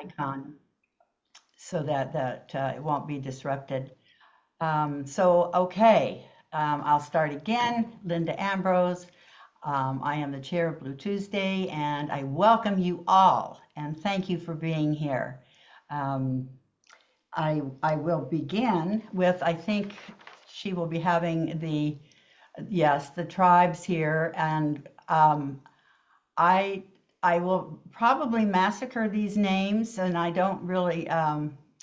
icon so that it won't be disrupted. So, I'll start again. Linda Ambrose. I am the chair of Blue Tuesday, and I welcome you all, and thank you for being here. Um, I will begin with, I think she will be having yes, the tribes here, and I I will probably massacre these names, and I don't really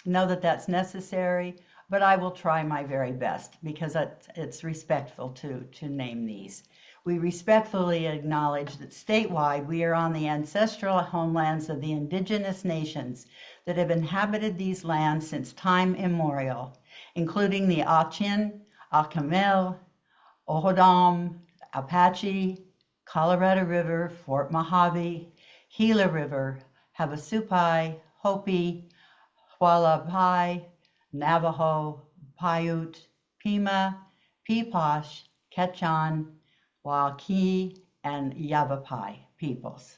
know that that's necessary, but I will try my very best because it's respectful to name these. We respectfully acknowledge that statewide we are on the ancestral homelands of the indigenous nations that have inhabited these lands since time immemorial, including the Achin, Acamel, Ohodom, Apache, Colorado River, Fort Mojave, Gila River, Havasupai, Hopi, Hualapai, Navajo, Paiute, Pima, Peepash, Quechan, Waukee, and Yavapai peoples.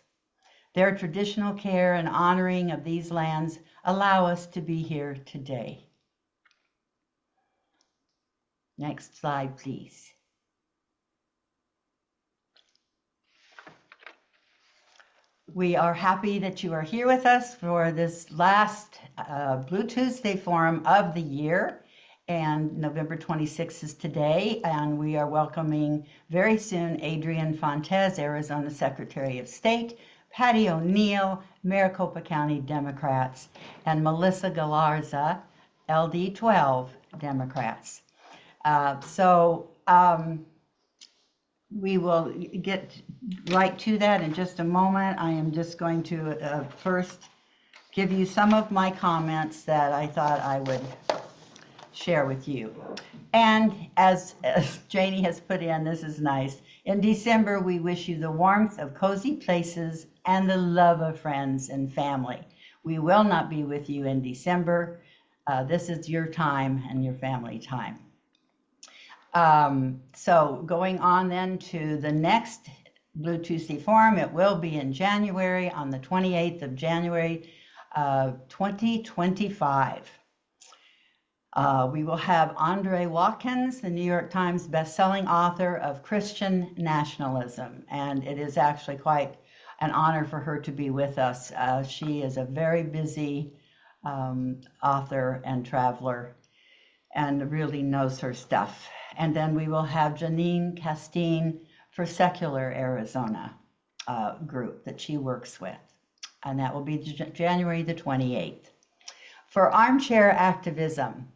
Their traditional care and honoring of these lands allow us to be here today. Next slide, please. We are happy that you are here with us for this last Blue Tuesday Forum of the year. And November 26th is today, and we are welcoming very soon Adrian Fontes, Arizona Secretary of State, Patti O'Neill, Maricopa County Democrats, and Melissa Galarza, LD12 Democrats. We will get right to that in just a moment. I am just going to first give you some of my comments that I thought I would share with you. And as Janie has put in, this is nice. In December, we wish you the warmth of cozy places and the love of friends and family. We will not be with you in December. This is your time and your family time. So going on then to the next Blue Tuesday Forum, it will be in January, on the 28th of January, 2025. We will have Andre Watkins, the New York Times bestselling author of Christian Nationalism, and it is actually quite an honor for her to be with us. She is a very busy author and traveler and really knows her stuff. And then we will have Janine Castine for Secular Arizona group that she works with. And that will be January the 28th. For armchair activism,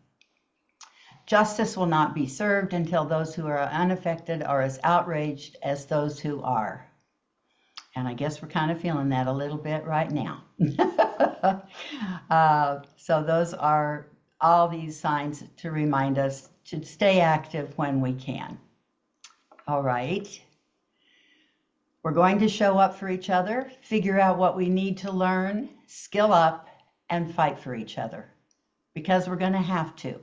justice will not be served until those who are unaffected are as outraged as those who are. And I guess we're kind of feeling that a little bit right now. So those are all these signs to remind us to stay active when we can. All right. We're going to show up for each other, figure out what we need to learn, skill up, and fight for each other, because we're going to have to.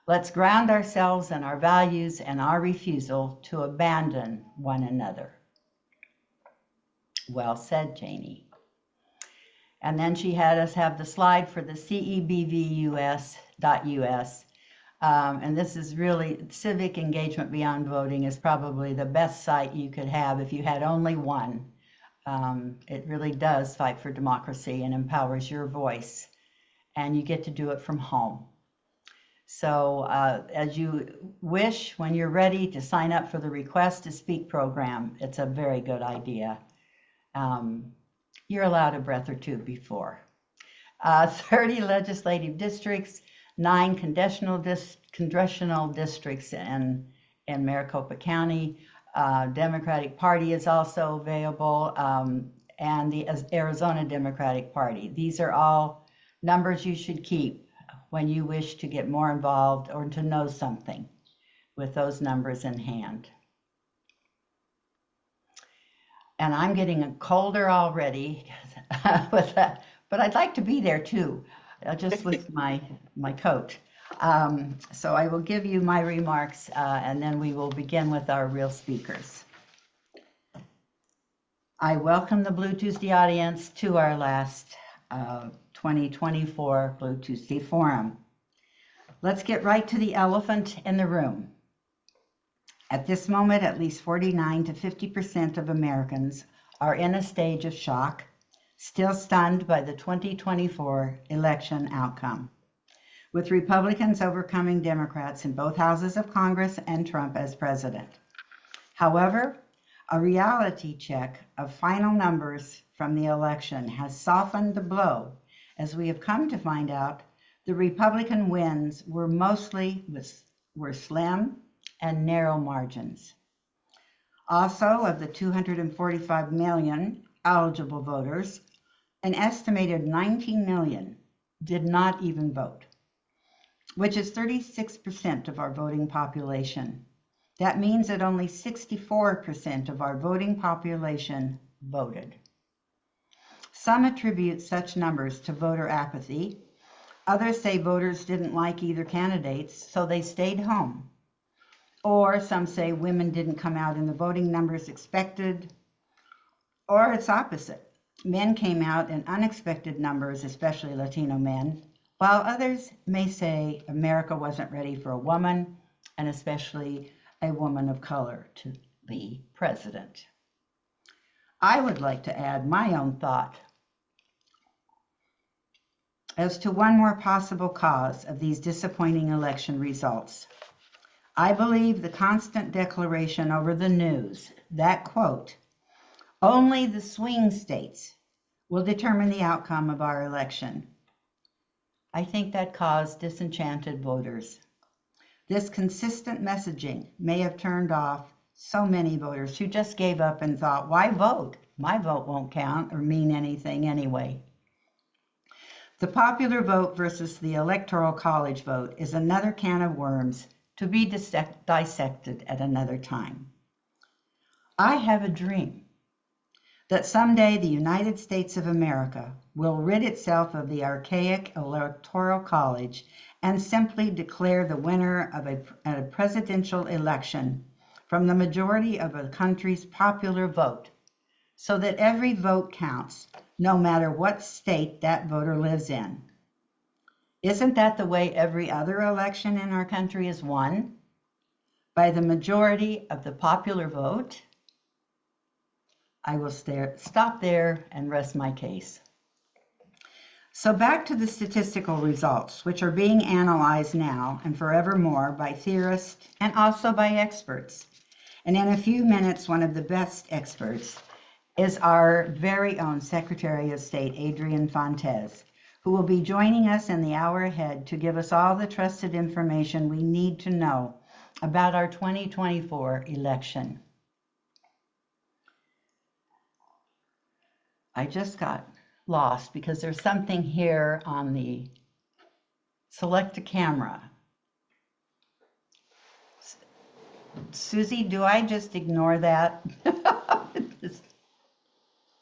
Let's ground ourselves in our values and our refusal to abandon one another. Well said, Janie. And then she had us have the slide for the CEBVUS.us. And this is really, Civic Engagement Beyond Voting is probably the best site you could have if you had only one. It really does fight for democracy and empowers your voice, and you get to do it from home. So as you wish, when you're ready to sign up for the Request to Speak program, it's a very good idea. You're allowed a breath or two before. 30 legislative districts, 9 congressional districts in Maricopa County. Democratic Party is also available, and the Arizona Democratic Party. These are all numbers you should keep when you wish to get more involved or to know something with those numbers in hand. And I'm getting colder already with that, but I'd like to be there too, just with my coat. So I will give you my remarks, and then we will begin with our real speakers. I welcome the Blue Tuesday audience to our last 2024 Blue Tuesday Forum. Let's get right to the elephant in the room. At this moment, at least 49 to 50% of Americans are in a stage of shock, still stunned by the 2024 election outcome, with Republicans overcoming Democrats in both houses of Congress and Trump as president. However, a reality check of final numbers from the election has softened the blow, as we have come to find out the Republican wins were slim and narrow margins. Also, of the 245 million eligible voters, an estimated 19 million did not even vote, which is 36% of our voting population. That means that only 64% of our voting population voted. Some attribute such numbers to voter apathy. Others say voters didn't like either candidates, so they stayed home. Or some say women didn't come out in the voting numbers expected. Or it's opposite. Men came out in unexpected numbers, especially Latino men, while others may say America wasn't ready for a woman, and especially a woman of color, to be president. I would like to add my own thought as to one more possible cause of these disappointing election results. I believe the constant declaration over the news that, quote, only the swing states will determine the outcome of our election. I think that caused disenchanted voters. This consistent messaging may have turned off so many voters who just gave up and thought, why vote? My vote won't count or mean anything anyway. The popular vote versus the electoral college vote is another can of worms to be dissected at another time. I have a dream that someday the United States of America will rid itself of the archaic electoral college and simply declare the winner of a presidential election from the majority of a country's popular vote, so that every vote counts, no matter what state that voter lives in. Isn't that the way every other election in our country is won? By the majority of the popular vote? I will stop there and rest my case. So back to the statistical results, which are being analyzed now and forevermore by theorists and also by experts. And in a few minutes, one of the best experts is our very own Secretary of State, Adrian, who will be joining us in the hour ahead to give us all the trusted information we need to know about our 2024 election. I just got lost because there's something here on the select a camera. Susie, do I just ignore that?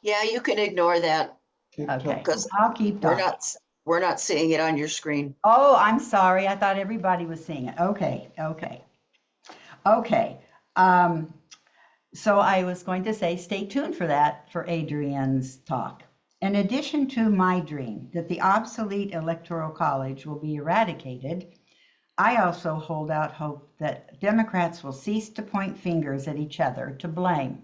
Yeah, you can ignore that. Okay, because I'll keep talking. We're not seeing it on your screen. Oh, I'm sorry. I thought everybody was seeing it. Okay. So I was going to say, stay tuned for that, for Adrian's talk. In addition to my dream that the obsolete Electoral College will be eradicated, I also hold out hope that Democrats will cease to point fingers at each other to blame.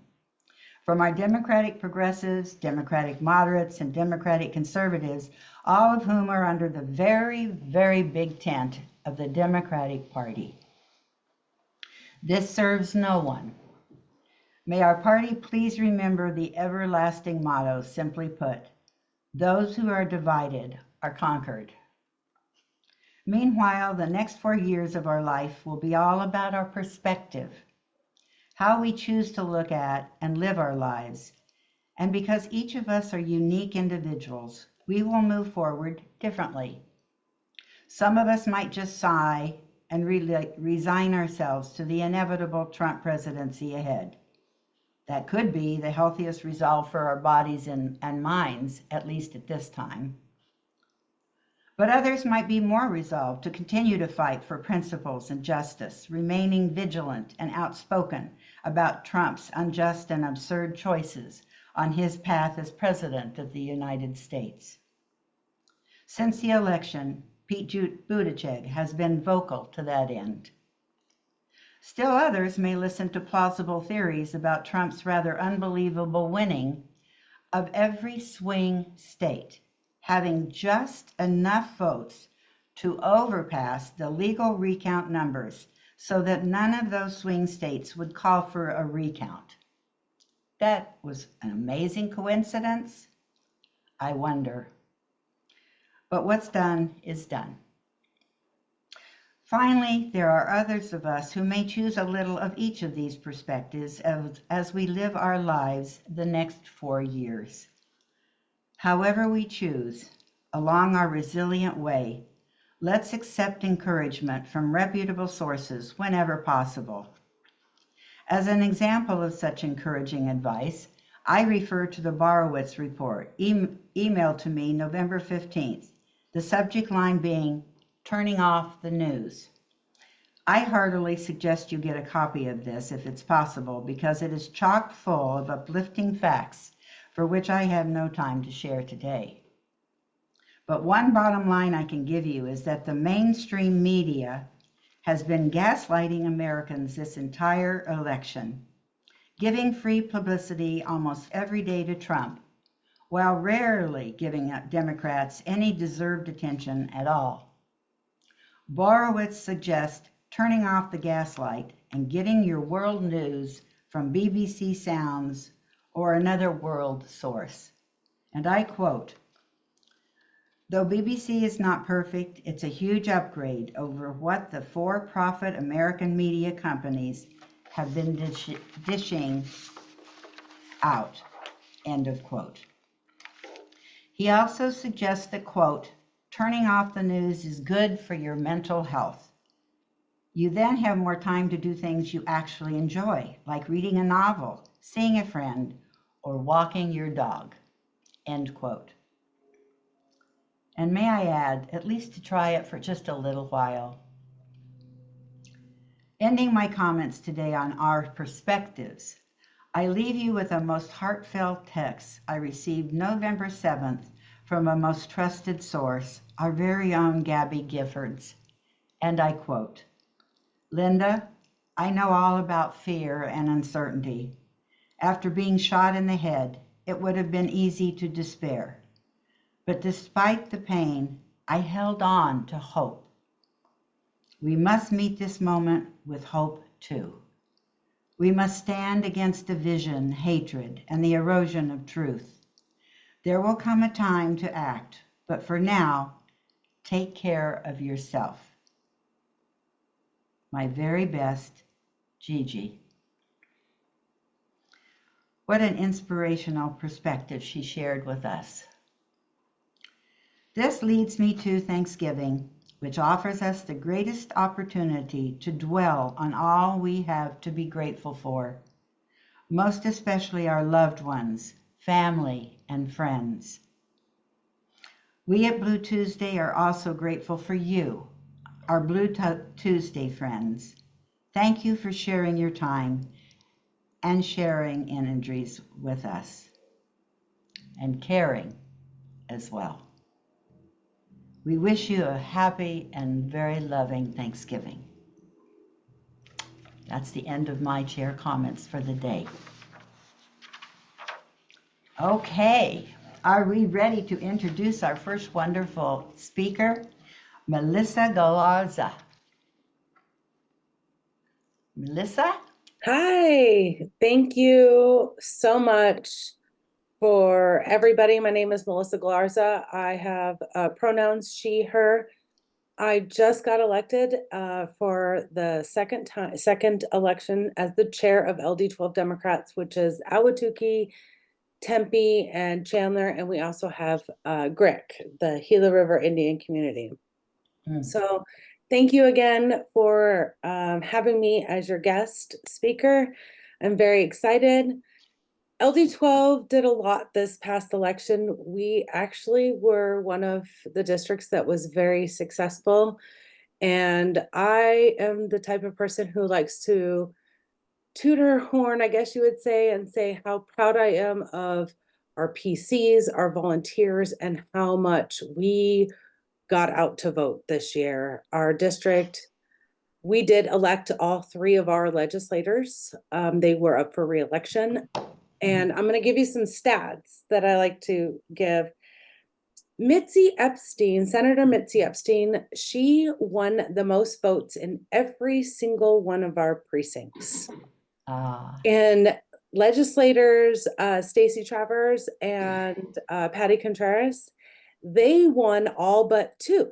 From our Democratic progressives, Democratic moderates, and Democratic conservatives, all of whom are under the very, very big tent of the Democratic Party. This serves no one. May our party please remember the everlasting motto, simply put, those who are divided are conquered. Meanwhile, the next 4 years of our life will be all about our perspective, how we choose to look at and live our lives. And because each of us are unique individuals, we will move forward differently. Some of us might just sigh and resign ourselves to the inevitable Trump presidency ahead. That could be the healthiest resolve for our bodies and minds, at least at this time. But others might be more resolved to continue to fight for principles and justice, remaining vigilant and outspoken about Trump's unjust and absurd choices on his path as President of the United States. Since the election, Pete Buttigieg has been vocal to that end. Still others may listen to plausible theories about Trump's rather unbelievable winning of every swing state, having just enough votes to overpass the legal recount numbers so that none of those swing states would call for a recount. That was an amazing coincidence? I wonder. But what's done is done. Finally, there are others of us who may choose a little of each of these perspectives as we live our lives the next 4 years. However we choose, along our resilient way, let's accept encouragement from reputable sources whenever possible. As an example of such encouraging advice, I refer to the Borowitz report, emailed to me November 15th, the subject line being, "Turning off the news." I heartily suggest you get a copy of this if it's possible, because it is chock full of uplifting facts for which I have no time to share today. But one bottom line I can give you is that the mainstream media has been gaslighting Americans this entire election, giving free publicity almost every day to Trump, while rarely giving Democrats any deserved attention at all. Borowitz suggests turning off the gaslight and getting your world news from BBC Sounds or another world source. And I quote, "Though BBC is not perfect, it's a huge upgrade over what the for-profit American media companies have been dishing out." End of quote. He also suggests that, quote, "turning off the news is good for your mental health. You then have more time to do things you actually enjoy, like reading a novel, seeing a friend, or walking your dog." End quote. And may I add, at least to try it for just a little while. Ending my comments today on our perspectives, I leave you with a most heartfelt text I received November 7th from a most trusted source, our very own Gabby Giffords. And I quote, "Linda, I know all about fear and uncertainty. After being shot in the head, it would have been easy to despair. But despite the pain, I held on to hope. We must meet this moment with hope too. We must stand against division, hatred, and the erosion of truth. There will come a time to act, but for now, take care of yourself. My very best, Gigi." What an inspirational perspective she shared with us. This leads me to Thanksgiving, which offers us the greatest opportunity to dwell on all we have to be grateful for, most especially our loved ones, family, and friends. We at Blue Tuesday are also grateful for you, our Blue Tuesday friends. Thank you for sharing your time and sharing energies with us, and caring as well. We wish you a happy and very loving Thanksgiving. That's the end of my chair comments for the day. Okay, are we ready to introduce our first wonderful speaker, Melissa Galarza? Melissa? Hi, thank you so much for everybody. My name is Melissa Galarza. I have pronouns she, her. I just got elected for the second election as the chair of LD12 Democrats, which is Ahwatukee, Tempe, and Chandler. And we also have GRIC, the Gila River Indian Community. So thank you again for having me as your guest speaker. I'm very excited. LD12 did a lot this past election. We actually were one of the districts that was very successful. And I am the type of person who likes to toot her horn, I guess you would say, and say how proud I am of our PCs, our volunteers, and how much we got out to vote this year. Our district, we did elect all 3 of our legislators. They were up for re-election. And I'm going to give you some stats that I like to give. Mitzi Epstein, Senator Mitzi Epstein, she won the most votes in every single one of our precincts. And legislators, Stacey Travers and Patti Contreras, they won all but 2.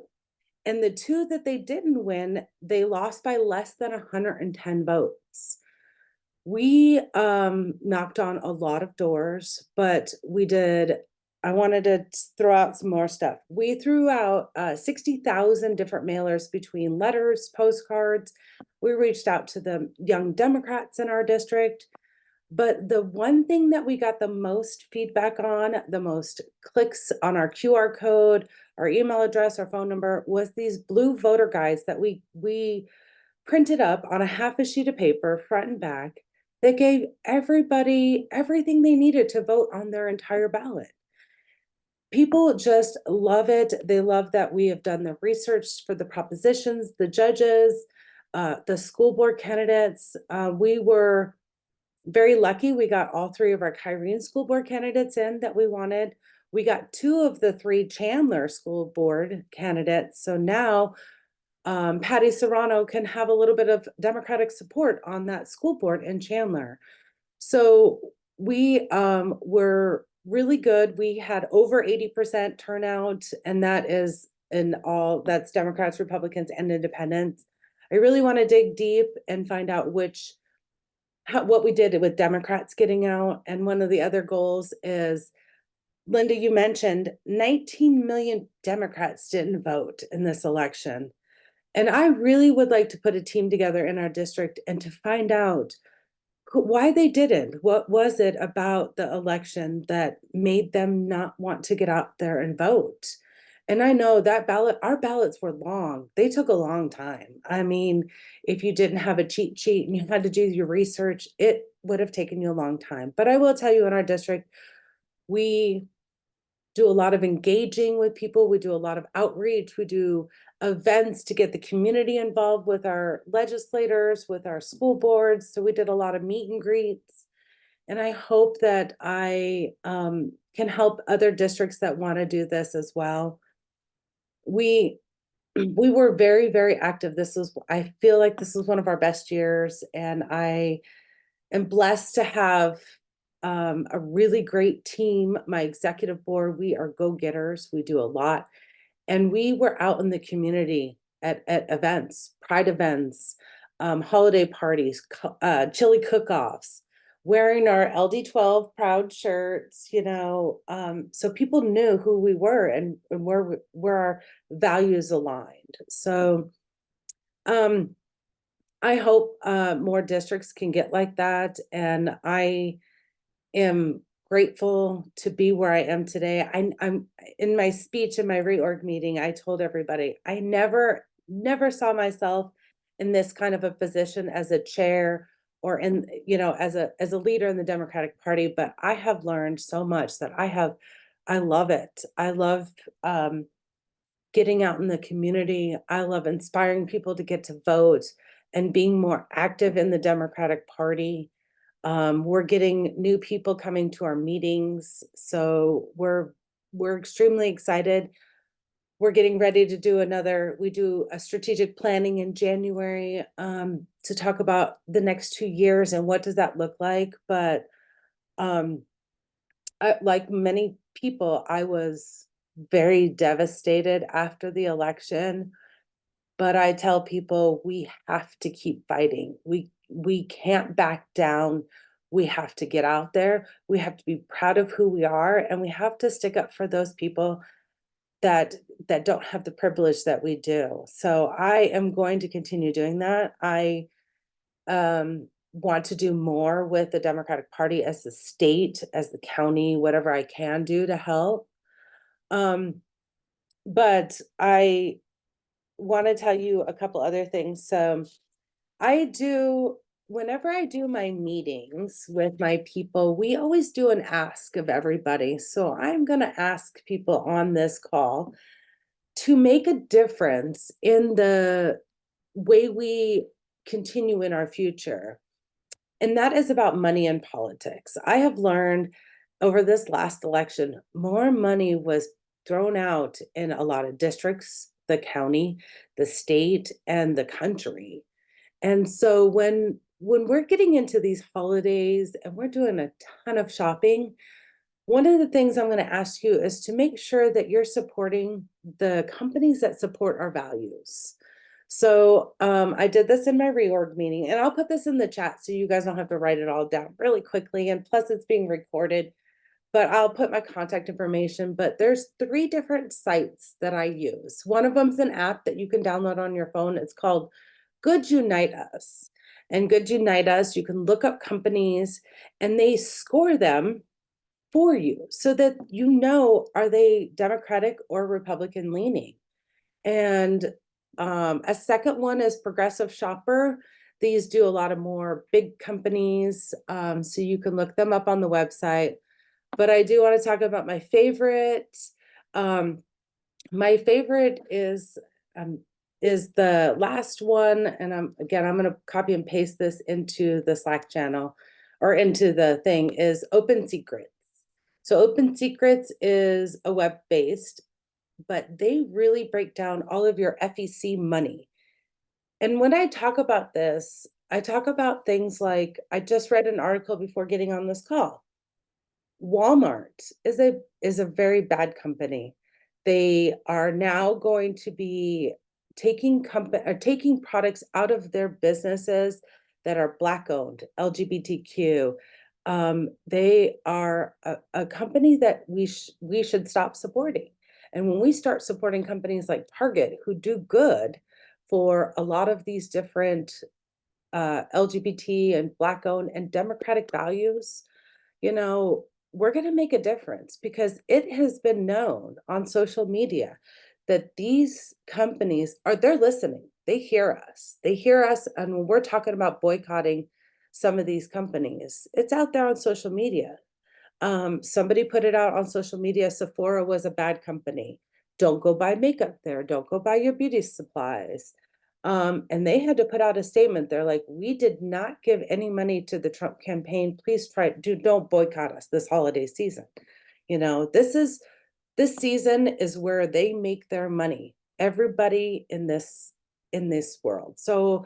And the 2 that they didn't win, they lost by less than 110 votes. We knocked on a lot of doors, but I wanted to throw out some more stuff. We threw out 60,000 different mailers between letters, postcards. We reached out to the young Democrats in our district. But the one thing that we got the most feedback on, the most clicks on our QR code, our email address, our phone number, was these blue voter guides that we printed up on a half a sheet of paper, front and back, that gave everybody everything they needed to vote on their entire ballot. People just love it. They love that we have done the research for the propositions, the judges, the school board candidates. We were very lucky. We got all 3 of our Kyrene school board candidates in that we wanted. We got 2 of the 3 Chandler school board candidates. So now Patti Serrano can have a little bit of Democratic support on that school board in Chandler. So we were really good. We had over 80% turnout, and that's Democrats, Republicans, and Independents. I really want to dig deep and find out what we did with Democrats getting out. And one of the other goals is, Linda, you mentioned 19 million Democrats didn't vote in this election. And I really would like to put a team together in our district and to find out why they didn't. What was it about the election that made them not want to get out there and vote? And I know that our ballots were long. They took a long time. I mean, if you didn't have a cheat sheet and you had to do your research, it would have taken you a long time. But I will tell you, in our district, we do a lot of engaging with people. We do a lot of outreach. We do events to get the community involved with our legislators, with our school boards. So we did a lot of meet and greets. And I hope that I can help other districts that want to do this as well. We were very, very active. I feel like this was one of our best years, and I am blessed to have a really great team. My executive board, we are go-getters. We do a lot. And we were out in the community at events, pride events, holiday parties, chili cook-offs, wearing our LD12 proud shirts, so people knew who we were and where our values aligned. So I hope more districts can get like that. And I am grateful to be where I am today. I'm in my speech in my reorg meeting, I told everybody I never saw myself in this kind of a position as a chair or as a leader in the Democratic Party, but I have learned so much that I love it. I love getting out in the community. I love inspiring people to get to vote and being more active in the Democratic Party. We're getting new people coming to our meetings, so we're extremely excited. We're getting ready to do a strategic planning in January to talk about the next 2 years and what does that look like. But like many people, I was very devastated after the election. But I tell people we have to keep fighting. We can't back down. We have to get out there. We have to be proud of who we are, and we have to stick up for those people that don't have the privilege that we do. So I am going to continue doing that. I want to do more with the Democratic Party as the state, as the county, whatever I can do to help. But I want to tell you a couple other things. So I do whenever I do my meetings with my people, we always do an ask of everybody. So I'm going to ask people on this call to make a difference in the way we continue in our future. And that is about money and politics. I have learned over this last election, more money was thrown out in a lot of districts, the county, the state, and the country. And so when we're getting into these holidays and we're doing a ton of shopping, one of the things I'm going to ask you is to make sure that you're supporting the companies that support our values. So I did this in my reorg meeting, and I'll put this in the chat so you guys don't have to write it all down really quickly. And plus, it's being recorded, but I'll put my contact information. But there's 3 different sites that I use. One of them is an app that you can download on your phone. It's called Good Unite Us. And Good Unite Us, you can look up companies and they score them for you so that you know, are they Democratic or Republican leaning? And a second one is Progressive Shopper. These do a lot of more big companies, so you can look them up on the website. But I do want to talk about my favorite. Um, my favorite is the last one, and I'm going to copy and paste this into the Slack channel or into the thing, is Open Secrets. So Open Secrets is a web-based, but they really break down all of your FEC money. And when I talk about this, I talk about things like, I just read an article before getting on this call. Walmart is a very bad company. They are now going to be taking products out of their businesses that are Black owned, LGBTQ. They are a company that we should stop supporting. And when we start supporting companies like Target, who do good for a lot of these different LGBT and Black owned and democratic values, you know, we're going to make a difference, because it has been known on social media that these companies they're listening. They hear us. They hear us. And when we're talking about boycotting some of these companies, it's out there on social media. Somebody put it out on social media. Sephora was a bad company. Don't go buy makeup there. Don't go buy your beauty supplies. And they had to put out a statement. They're like, we did not give any money to the Trump campaign. Please don't boycott us this holiday season. You know, this season is where they make their money. Everybody in this world. So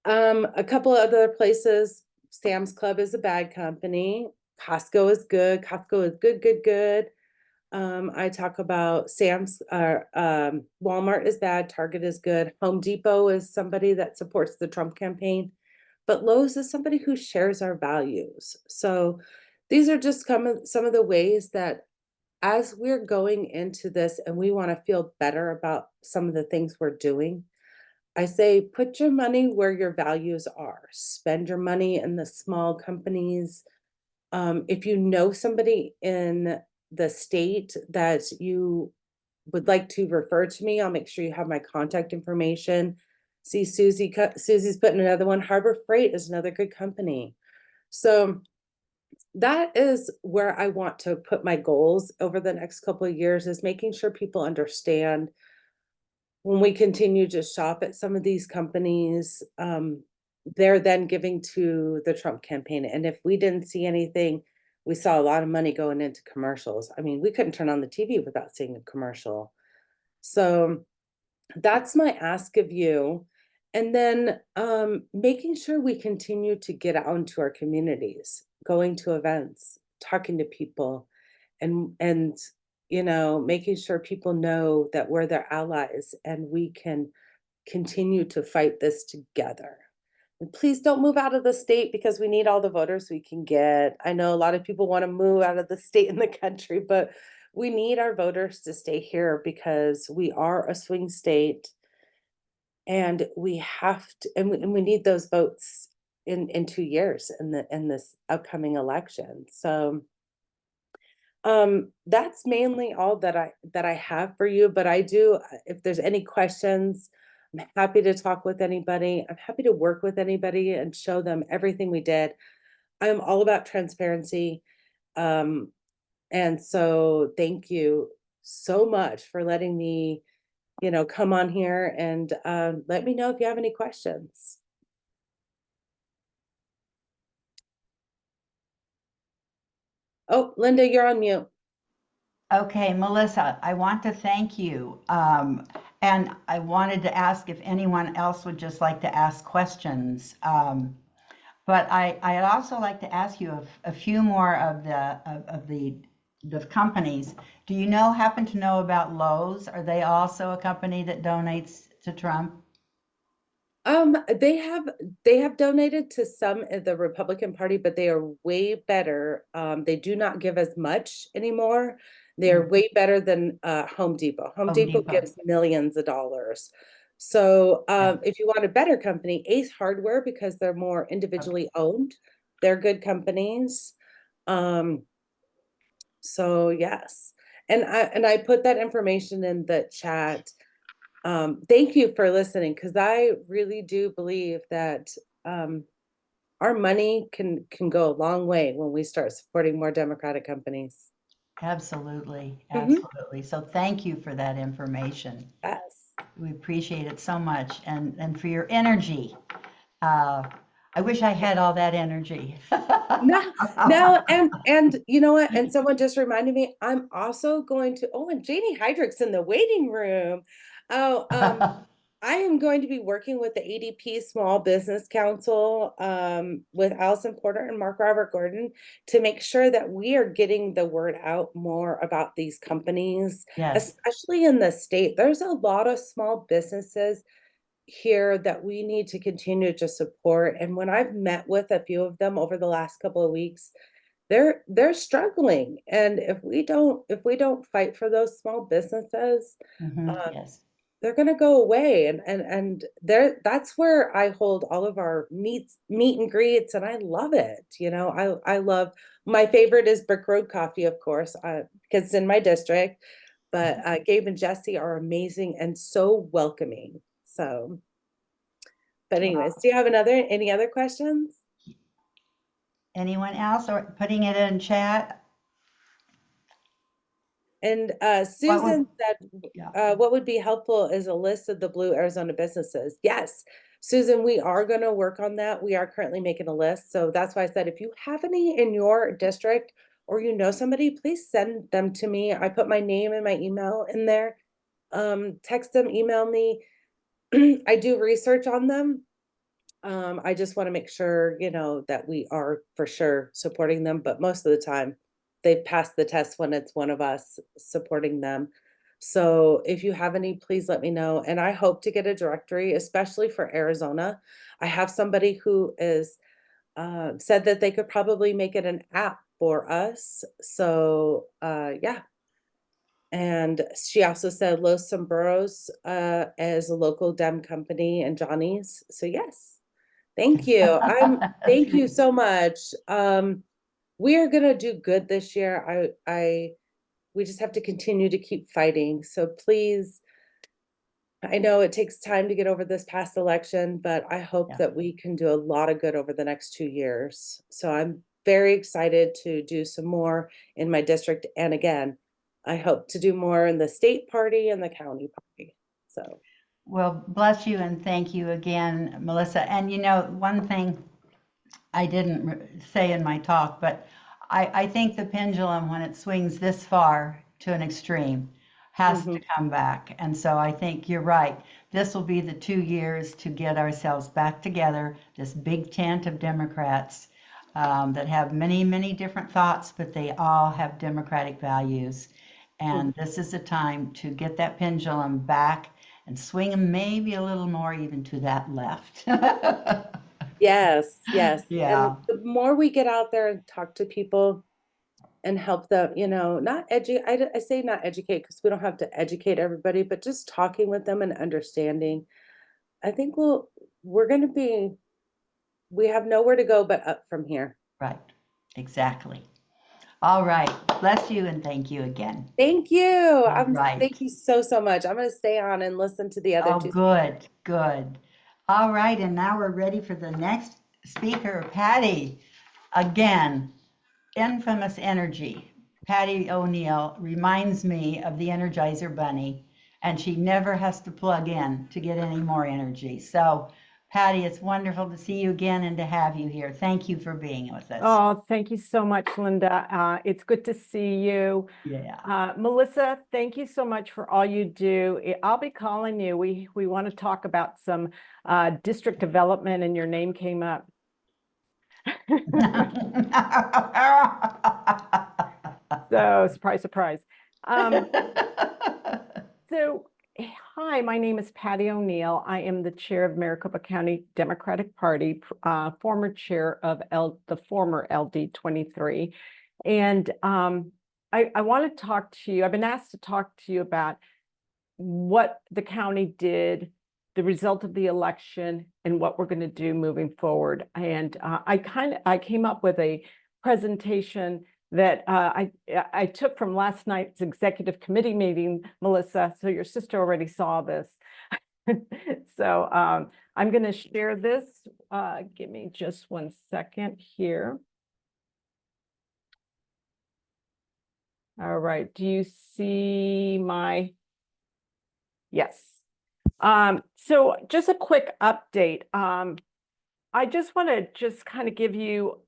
a couple of other places, Sam's Club is a bad company. Costco is good. Costco is good. I talk about Walmart is bad. Target is good. Home Depot is somebody that supports the Trump campaign, but Lowe's is somebody who shares our values. So these are just some of the ways that, as we're going into this and we want to feel better about some of the things we're doing, I say, put your money where your values are. Spend your money in the small companies. If you know somebody in the state that you would like to refer to me, I'll make sure you have my contact information. See, Susie's putting another one. Harbor Freight is another good company. So that is where I want to put my goals over the next couple of years, is making sure people understand, when we continue to shop at some of these companies, they're then giving to the Trump campaign. And if we didn't see anything, we saw a lot of money going into commercials. I mean, we couldn't turn on the TV without seeing a commercial. So that's my ask of you. And then making sure we continue to get out into our communities, going to events, talking to people, and making sure people know that we're their allies and we can continue to fight this together. And please don't move out of the state, because we need all the voters we can get. I know a lot of people want to move out of the state and the country, but we need our voters to stay here, because we are a swing state, and we have to, and we need those votes in 2 years in this upcoming election. So that's mainly all that I have for you, but I do, if there's any questions, I'm happy to talk with anybody. I'm happy to work with anybody and show them everything we did. I'm all about transparency. Um, and so thank you so much for letting me, come on here and let me know if you have any questions. Oh, Linda, you're on mute. Okay, Melissa, I want to thank you. And I wanted to ask if anyone else would just like to ask questions. But I'd also like to ask you a few more of the companies. Do you happen to know about Lowe's? Are they also a company that donates to Trump? They have donated to some of the Republican Party, but they are way better. They do not give as much anymore. They're way better than Home Depot. Home Home Depot Depot. gives millions of dollars. So Yeah. if you want a better company, Ace Hardware, because they're more individually owned, they're good companies. So yes. And I put that information in the chat. Thank you for listening, because I really do believe that our money can go a long way when we start supporting more Democratic companies. Absolutely, Mhm. absolutely. So thank you for that information. Yes. We appreciate it so much, and for your energy. Uh, I wish I had all that energy. No, no, and you know what? And someone just reminded me, I'm also going to, oh, and Janie Heydrich's in the waiting room. Oh, I am going to be working with the ADP Small Business Council with Allison Porter and Mark Robert Gordon to make sure that we are getting the word out more about these companies, Yes. especially in the state. There's a lot of small businesses here that we need to continue to support. And when I've met with a few of them over the last couple of weeks, they're struggling. And if we don't fight for those small businesses, Yes. they're going to go away. And there, that's where I hold all of our meet and greets, and I love it. I love, my favorite is Brick Road Coffee, of course, because it's in my district. But Gabe and Jesse are amazing and so welcoming. So, but anyways, do you have any other questions? Anyone else or putting it in chat? And What would, Susan said, yeah. what would be helpful is a list of the Blue Arizona businesses. Yes, Susan, we are going to work on that. We are currently making a list. So that's why I said, if you have any in your district or somebody, please send them to me. I put my name and my email in there. Text them, email me. I do research on them. I just want to make sure, that we are for sure supporting them, but most of the time they pass the test when it's one of us supporting them. So if you have any, please let me know. And I hope to get a directory, especially for Arizona. I have somebody who is said that they could probably make it an app for us. So yeah. And she also said Los Sombreros as a local Dem company and Johnny's. So yes. Thank you. That's Thank you great. so much. We are gonna do good this year. We just have to continue to keep fighting. So please, I know it takes time to get over this past election, but I hope Yeah. that we can do a lot of good over the next 2 years. So I'm very excited to do some more in my district. And again, I hope to do more in the state party and the county party. So Well, bless you and thank you again, Melissa. And one thing I didn't say in my talk, but I think the pendulum, when it swings this far to an extreme, has to mhm. come back. And so I think you're right. This will be the 2 years to get ourselves back together, this big tent of Democrats that have many, many different thoughts, but they all have democratic values. And this is the time to get that pendulum back and swing them maybe a little more even to that left. Yes, yes. And Yeah. the more we get out there and talk to people and help them, not educate, I say not educate because we don't have to educate everybody, but just talking with them and understanding. I think we're going to we have nowhere to go but up from here. Right, exactly. All right. Bless you and thank you again. Thank you. All right. Thank you so, so much. I'm going to stay on and listen to the other Oh, two. good, good. All right, and now we're ready for the next speaker, Patti. Again, infamous energy. Patti O'Neill reminds me of the Energizer Bunny, and she never has to plug in to get any more energy. So, Patti, it's wonderful to see you again and to have you here. Thank you for being with us. Oh, thank you so much, Linda. It's good to see you. Yeah. Melissa, thank you so much for all you do. I'll be calling you. We want to talk about some district development, and your name came up. So, surprise, surprise. So, hi, my name is Patti O'Neill. I am the chair of Maricopa County Democratic Party, former chair of the former LD 23. And I want to talk to you. I've been asked to talk to you about what the county did, the result of the election, and what we're going to do moving forward. And I came up with a presentation that I took from last night's executive committee meeting, Melissa. So your sister already saw this. So I'm going to share this. Give me just 1 second here. All right. Do you see my? Yes. So just a quick update. I just want to just kind of give you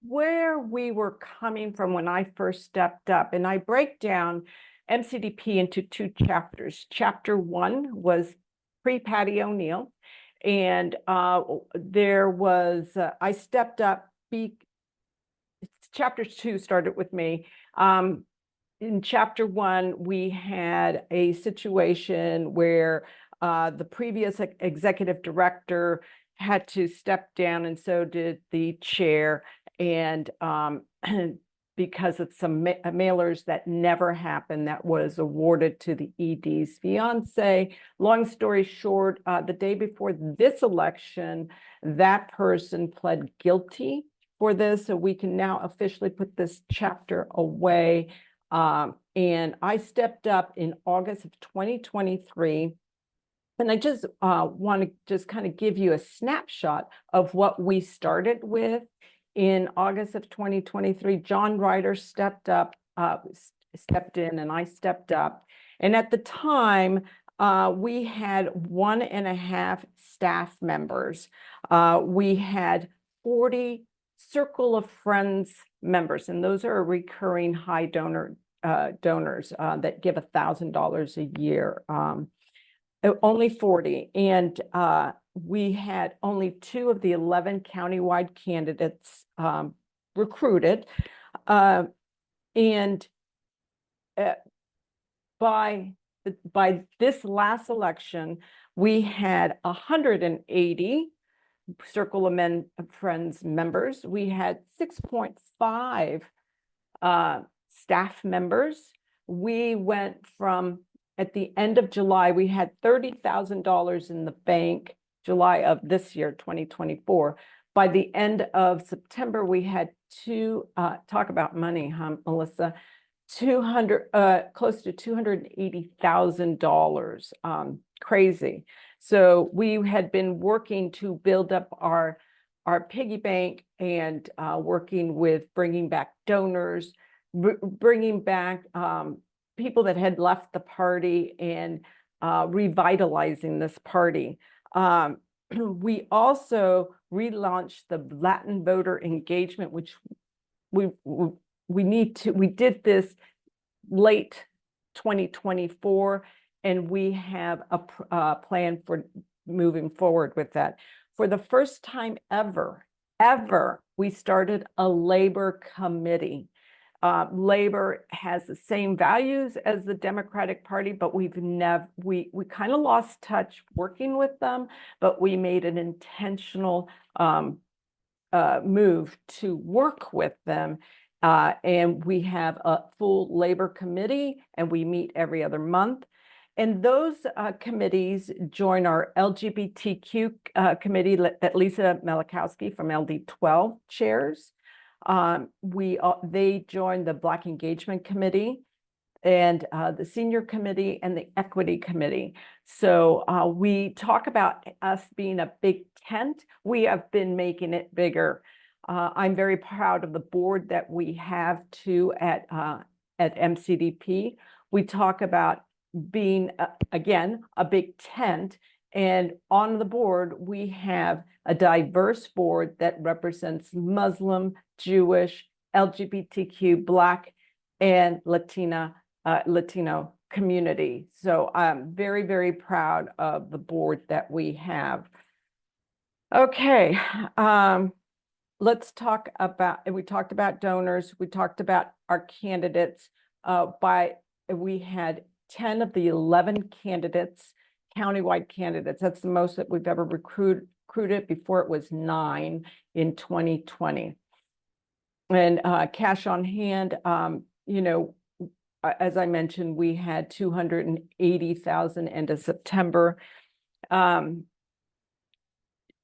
where we were coming from when I first stepped up. And I break down MCDP into 2 chapters. Chapter 1 was pre-Patti O'Neill. And there was, I stepped up, chapter 2 started with me. In chapter 1, we had a situation where the previous executive director had to step down, and so did the chair. And because of some mailers that never happened, that was awarded to the ED's fiance. Long story short, the day before this election, that person pled guilty for this. So we can now officially put this chapter away. And I stepped up in August of 2023. And I just want to just kind of give you a snapshot of what we started with in August of 2023. John Ryder stepped in, and I stepped up. And at the time, we had 1.5 staff members. We had 40 Circle of Friends members, and those are recurring high donors that give $1,000 a year. Only 40, and we had only 2 of the 11 countywide candidates recruited, and by this last election, we had 180 Circle of Friends members. We had 6.5 staff members. We went from, at the end of July, we had $30,000 in the bank, July of this year, 2024. By the end of September, we had talk about money, huh, Melissa? Close to $280,000, crazy. So we had been working to build up our piggy bank and working with bringing back donors, bringing back people that had left the party, and revitalizing this party. We also relaunched the Latin voter engagement, which we did this late 2024, and we have a plan for moving forward with that. For the first time ever, we started a labor committee. Labor has the same values as the Democratic Party, but we kind of lost touch working with them, but we made an intentional move to work with them. And we have a full labor committee, and we meet every other month. And those committees join our LGBTQ committee that Lisa Melikowski from LD 12 chairs. They joined the Black Engagement Committee and the Senior Committee and the Equity Committee. So we talk about us being a big tent. We have been making it bigger. I'm very proud of the board that we have too at MCDP. We talk about being, again, a big tent. And on the board, we have a diverse board that represents Muslim, Jewish, LGBTQ, Black, and Latino community. So I'm very, very proud of the board that we have. Okay, let's talk about, we talked about donors, we talked about our candidates. We had 10 of the 11 candidates, countywide candidates. That's the most that we've ever recruited. Before it was 9 in 2020. And cash on hand, you know, as I mentioned, we had 280,000 end of September. Our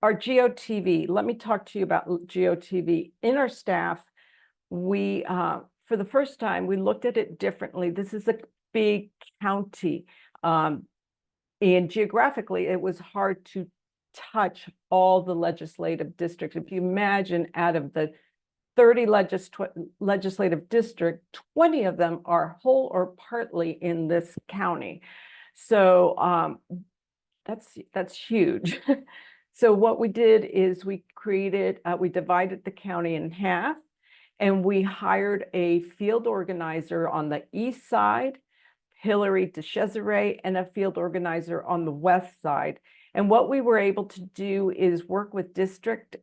GOTV, let me talk to you about GOTV. In our staff, we, for the first time, we looked at it differently. This is a big county. And geographically, it was hard to touch all the legislative districts. If you imagine out of the 30 legislative district, 20 of them are whole or partly in this county. So that's huge. So what we did is we divided the county in half, and we hired a field organizer on the east side, Hillary DeCesare, and a field organizer on the west side. And what we were able to do is work with district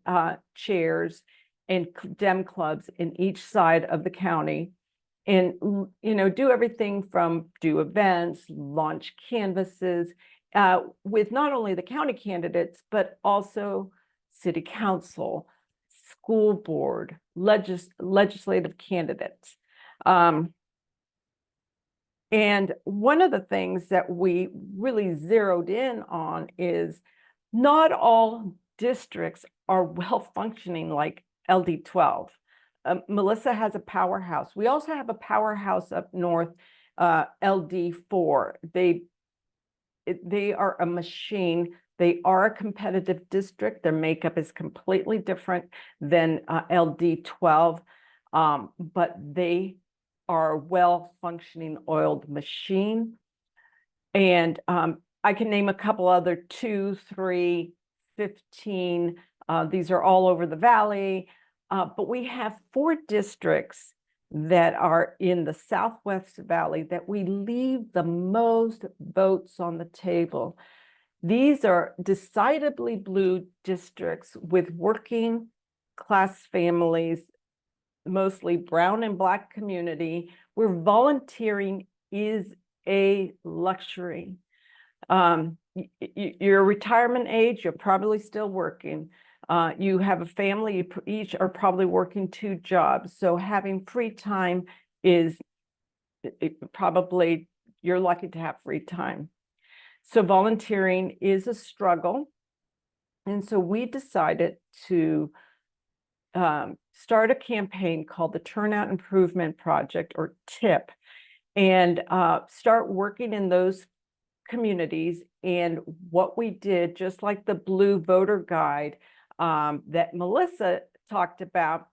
chairs and Dem clubs in each side of the county, and do everything from do events, launch canvases with not only the county candidates, but also city council, school board, legislative candidates. And one of the things that we really zeroed in on is not all districts are well functioning like LD12. Melissa has a powerhouse. We also have a powerhouse up north, LD4. They are a machine. They are a competitive district. Their makeup is completely different than LD12, but they are a well-functioning oiled machine. And I can name a couple other 2, 3, 15. These are all over the valley. But we have 4 districts that are in the Southwest Valley that we leave the most votes on the table. These are decidedly blue districts with working class families, mostly brown and Black community, where volunteering is a luxury. Your retirement age, you're probably still working. You have a family, you each are probably working 2 jobs. So having free time is probably, you're lucky to have free time. So volunteering is a struggle. And so we decided to start a campaign called the Turnout Improvement Project, or TIP, and start working in those communities. And what we did, just like the blue voter guide that Melissa talked about,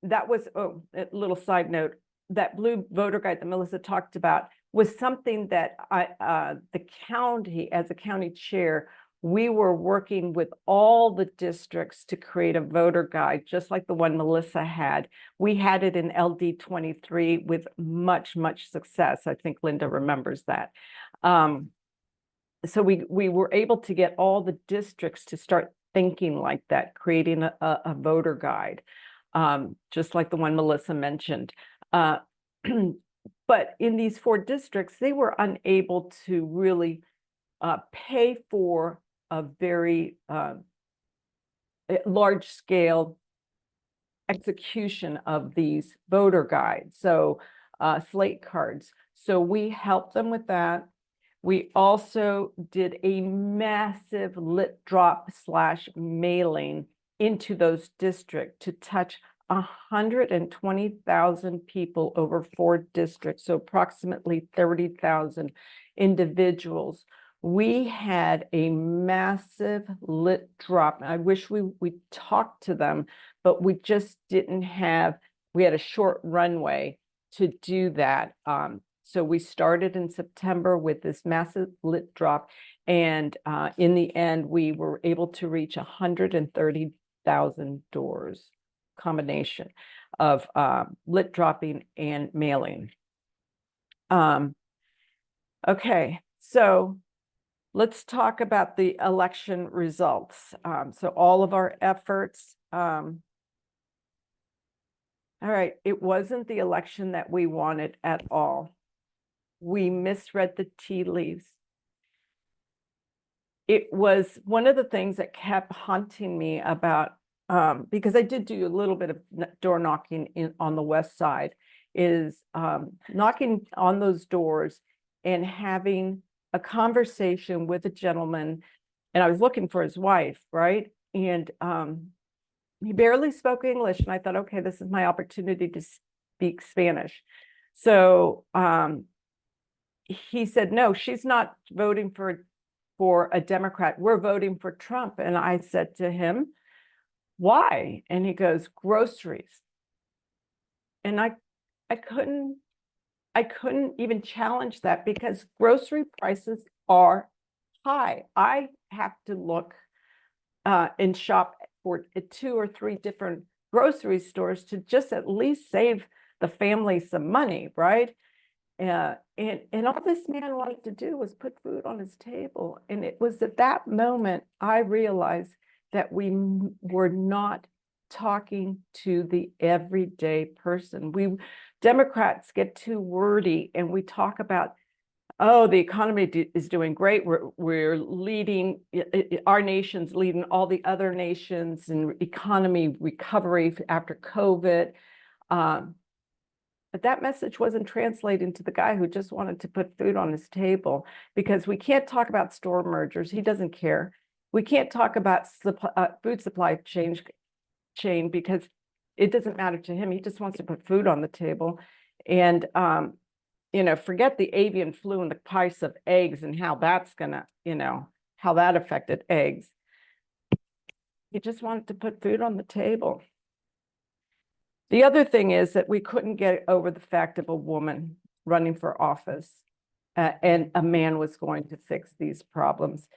that was, oh, a little side note, that blue voter guide that Melissa talked about was something that the county, as a county chair, we were working with all the districts to create a voter guide, just like the one Melissa had. We had it in LD 23 with much, much success. I think Linda remembers that. So we were able to get all the districts to start thinking like that, creating a voter guide, just like the one Melissa mentioned. But in these 4 districts, they were unable to really pay for a very large scale execution of these voter guides, so slate cards. So we helped them with that. We also did a massive lit drop / mailing into those districts to touch 120,000 people over 4 districts, so approximately 30,000 individuals. We had a massive lit drop. I wish we talked to them, but we just didn't have, we had a short runway to do that. So we started in September with this massive lit drop, and in the end, we were able to reach 130,000 doors, combination of lit dropping and mailing. Okay, so let's talk about the election results. So all of our efforts, all right, it wasn't the election that we wanted at all. We misread the tea leaves. It was one of the things that kept haunting me about, because I did do a little bit of door knocking on the west side, is knocking on those doors and having a conversation with a gentleman, and I was looking for his wife, right? And he barely spoke English, and I thought, okay, this is my opportunity to speak Spanish. So he said, no, she's not voting for a Democrat. We're voting for Trump. And I said to him, why? And he goes, groceries. And I couldn't even challenge that, because grocery prices are high. I have to look and shop for 2 or 3 different grocery stores to just at least save the family some money, right? And all this man wanted to do was put food on his table. And it was at that moment I realized that we were not talking to the everyday person. Democrats get too wordy, and we talk about, oh, the economy is doing great. We're leading, our nation's leading all the other nations in economy recovery after COVID. But that message wasn't translating to the guy who just wanted to put food on his table, because we can't talk about store mergers. He doesn't care. We can't talk about food supply chain because it doesn't matter to him. He just wants to put food on the table. And, forget the avian flu and the price of eggs and how that's gonna, how that affected eggs. He just wanted to put food on the table. The other thing is that we couldn't get over the fact of a woman running for office, and a man was going to fix these problems,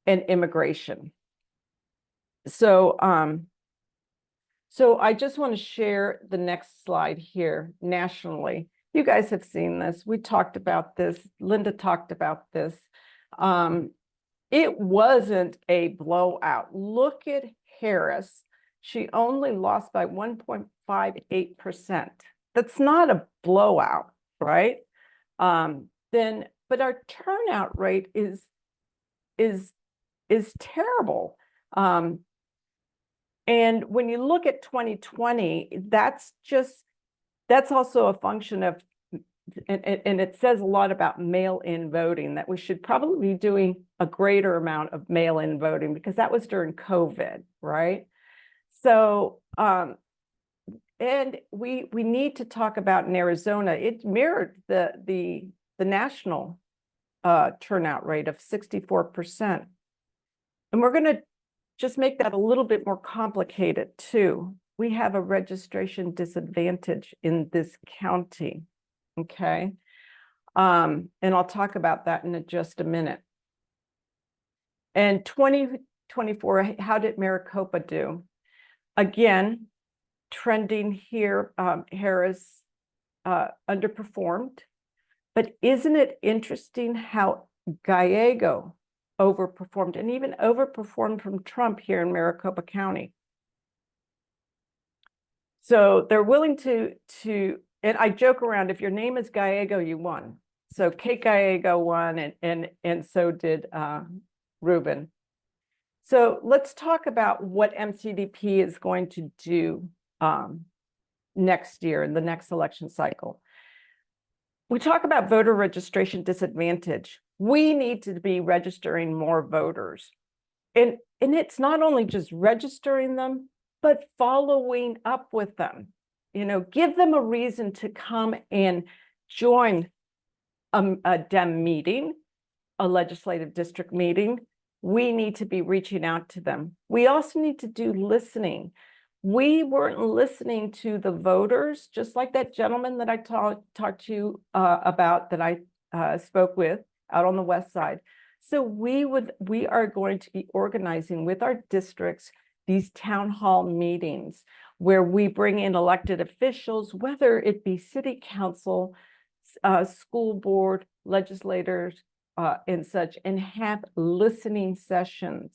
and immigration. So I just want to share the next slide here nationally. You guys have seen this. We talked about this. Linda talked about this. It wasn't a blowout. Look at Harris. She only lost by 1.58%. That's not a blowout, right? But our turnout rate is terrible. And when you look at 2020, that's also a function of, and it says a lot about mail-in voting, that we should probably be doing a greater amount of mail-in voting, because that was during COVID, right? So, and we need to talk about in Arizona, it mirrored the national turnout rate of 64%. And we're going to just make that a little bit more complicated too. We have a registration disadvantage in this county, okay? And I'll talk about that in just a minute. And 2024, how did Maricopa do? Again, trending here, Harris underperformed. But isn't it interesting how Gallego overperformed, and even overperformed from Trump here in Maricopa County? So they're willing to, and I joke around, if your name is Gallego, you won. So Kate Gallego won, and so did Ruben. So let's talk about what MCDP is going to do next year in the next election cycle. We talk about voter registration disadvantage. We need to be registering more voters. And it's not only just registering them, but following up with them. Give them a reason to come and join a DEM meeting, a legislative district meeting. We need to be reaching out to them. We also need to do listening. We weren't listening to the voters, just like that gentleman that I talked to you about, that I spoke with out on the west side. So we are going to be organizing with our districts these town hall meetings where we bring in elected officials, whether it be city council, school board, legislators, and such, and have listening sessions.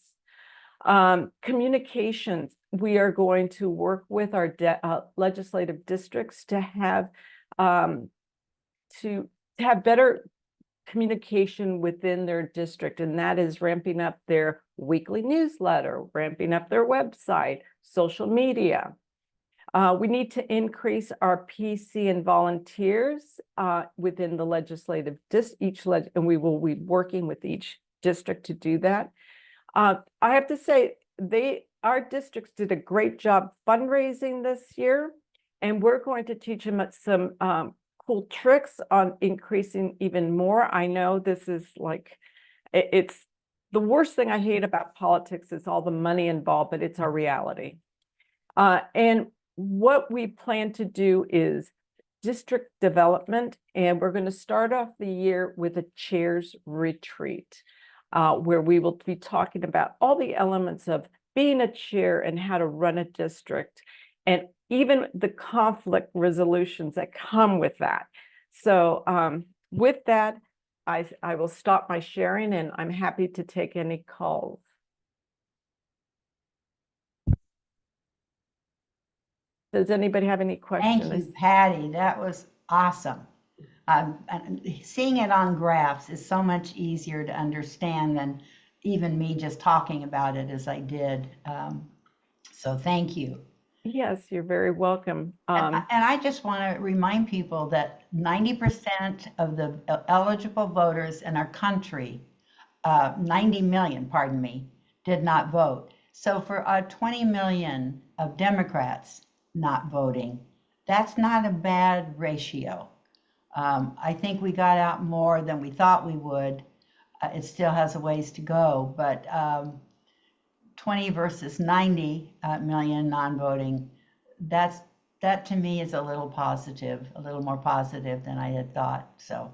Communications, we are going to work with our legislative districts to have better communication within their district, and that is ramping up their weekly newsletter, ramping up their website, social media. We need to increase our PC and volunteers within the legislative and we will be working with each district to do that. I have to say, our districts did a great job fundraising this year, and we're going to teach them some cool tricks on increasing even more. I know this is it's the worst thing I hate about politics is all the money involved, but it's our reality. And what we plan to do is district development, and we're going to start off the year with a chairs retreat, where we will be talking about all the elements of being a chair and how to run a district, and even the conflict resolutions that come with that. So with that, I will stop my sharing, and I'm happy to take any calls. Does anybody have any questions? Thank you, Patty. That was awesome. And seeing it on graphs is so much easier to understand than even me just talking about it as I did. So thank you. Yes, you're very welcome. And I just want to remind people that 90% of the eligible voters in our country, 90 million, pardon me, did not vote. So for 20 million of Democrats not voting, that's not a bad ratio. I think we got out more than we thought we would. It still has a ways to go, but 20 versus 90 million non-voting, that to me is a little more positive than I had thought. So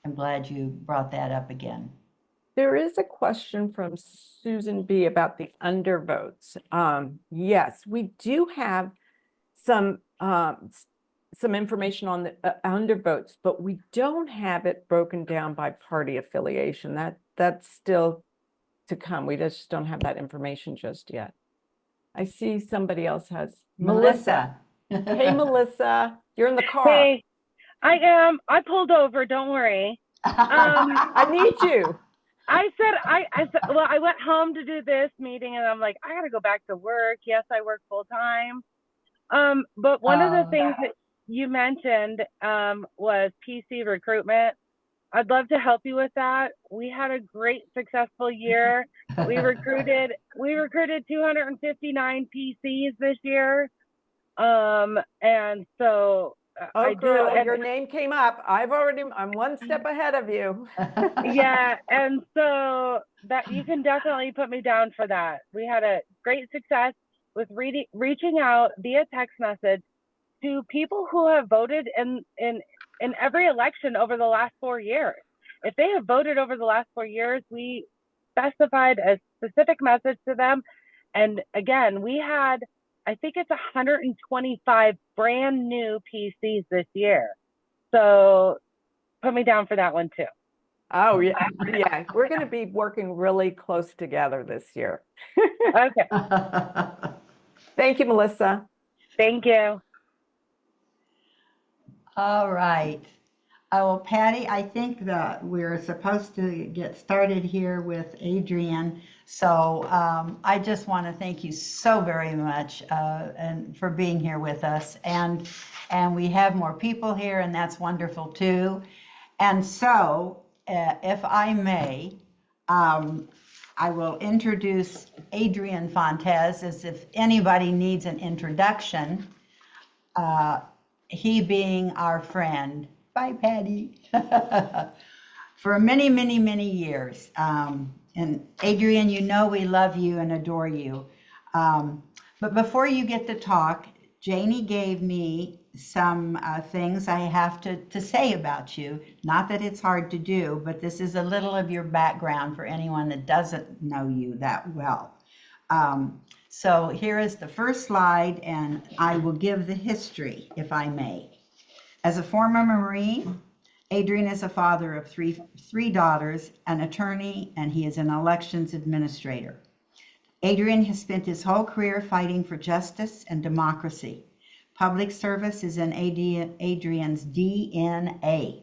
I'm glad you brought that up again. There is a question from Susan B. about the undervotes. Yes, we do have some information on the undervotes, but we don't have it broken down by party affiliation. That's still to come. We just don't have that information just yet. I see somebody else has. Melissa. Hey, Melissa, you're in the car. Hey, I am. I pulled over. Don't worry. I need you. I said, well, I went home to do this meeting, and I'm like, I got to go back to work. Yes, I work full time. But one of the things that you mentioned was PC recruitment. I'd love to help you with that. We had a great successful year. We recruited 259 PCs this year. And so I girl, do. Your name came up. I'm one step ahead of you. Yeah, and so that you can definitely put me down for that. We had a great success with reaching out via text message to people who have voted in every election over the last 4 years. If they have voted over the last 4 years, we specified a specific message to them. And again, we had, I think it's 125 brand new PCs this year. So put me down for that one too. Oh, yeah. Yeah. We're going to be working really close together this year. Okay. Thank you, Melissa. Thank you. All right. Well, Patty, I think that we're supposed to get started here with Adrian. So I just want to thank you so very much and for being here with us. And we have more people here, and that's wonderful too. And so, if I may, I will introduce Adrian Fontes as if anybody needs an introduction. He being our friend. Bye, Patty. For many, many, many years. And Adrian, you know we love you and adore you. But before you get to talk, Janie gave me some things I have to say about you. Not that it's hard to do, but this is a little of your background for anyone that doesn't know you that well. So here is the first slide, and I will give the history, if I may. As a former Marine, Adrian is a father of three daughters, an attorney, and he is an elections administrator. Adrian has spent his whole career fighting for justice and democracy. Public service is in Adrian's DNA.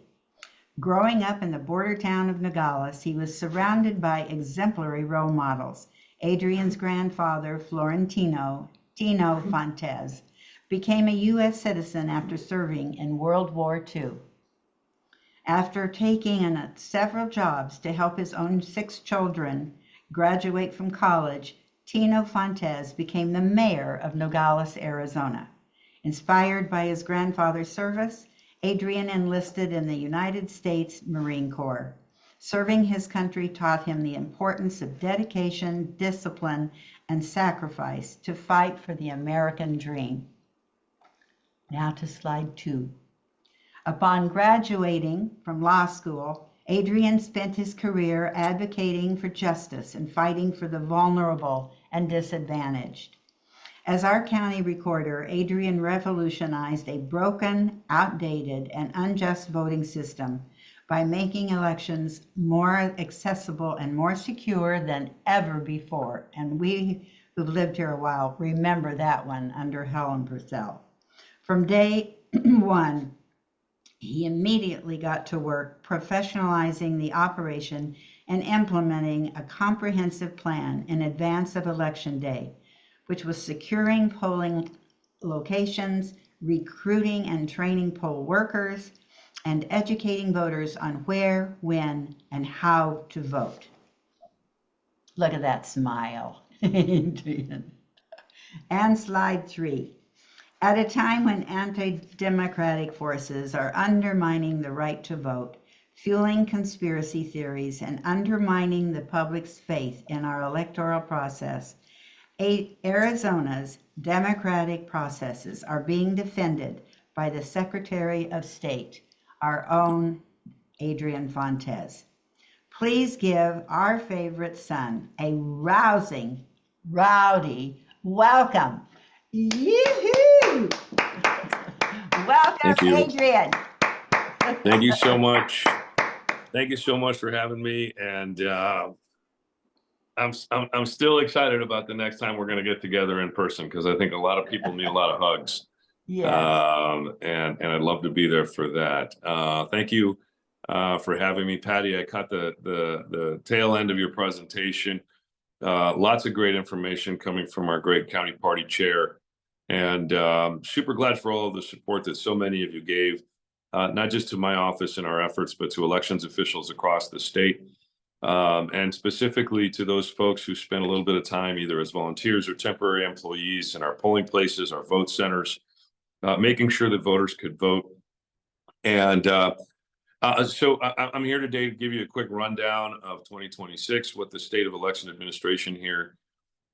Growing up in the border town of Nogales, he was surrounded by exemplary role models. Adrian's grandfather, Tino Fontes, became a U.S. citizen after serving in World War II. After taking on several jobs to help his own 6 children graduate from college, Tino Fontes became the mayor of Nogales, Arizona. Inspired by his grandfather's service, Adrian enlisted in the United States Marine Corps. Serving his country taught him the importance of dedication, discipline, and sacrifice to fight for the American dream. Now to slide 2. Upon graduating from law school, Adrian spent his career advocating for justice and fighting for the vulnerable and disadvantaged. As our county recorder, Adrian revolutionized a broken, outdated, and unjust voting system by making elections more accessible and more secure than ever before. And we who've lived here a while remember that one under Helen Purcell. From day 1, he immediately got to work professionalizing the operation and implementing a comprehensive plan in advance of Election Day, which was securing polling locations, recruiting and training poll workers, and educating voters on where, when, and how to vote. Look at that smile, Adrian. And slide 3. At a time when anti-democratic forces are undermining the right to vote, fueling conspiracy theories, and undermining the public's faith in our electoral process, Arizona's democratic processes are being defended by the Secretary of State, our own Adrian Fontes. Please give our favorite son a rousing, rowdy welcome. Yoo-hoo! Welcome, Thank you. Adrian. Thank you so much. Thank you so much for having me. And I'm still excited about the next time we're going to get together in person, because I think a lot of people need a lot of hugs. Yes. And I'd love to be there for that. Thank you for having me, Patti. I caught the tail end of your presentation. Lots of great information coming from our great county party chair, and super glad for all of the support that so many of you gave, not just to my office and our efforts, but to elections officials across the state, and specifically to those folks who spent a little bit of time either as volunteers or temporary employees in our polling places, our vote centers, making sure that voters could vote. And so I'm here today to give you a quick rundown of 2026, what the state of election administration here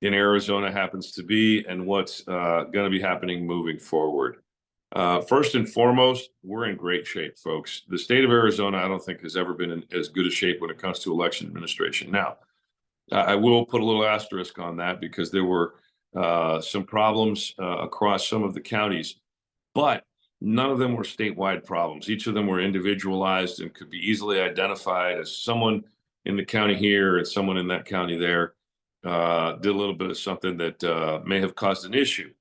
in Arizona happens to be, and what's going to be happening moving forward. First and foremost, we're in great shape, folks. The state of Arizona, I don't think, has ever been in as good a shape when it comes to election administration. Now, I will put a little asterisk on that, because there were some problems across some of the counties, but none of them were statewide problems. Each of them were individualized and could be easily identified as someone in the county here and someone in that county there did a little bit of something that may have caused an issue.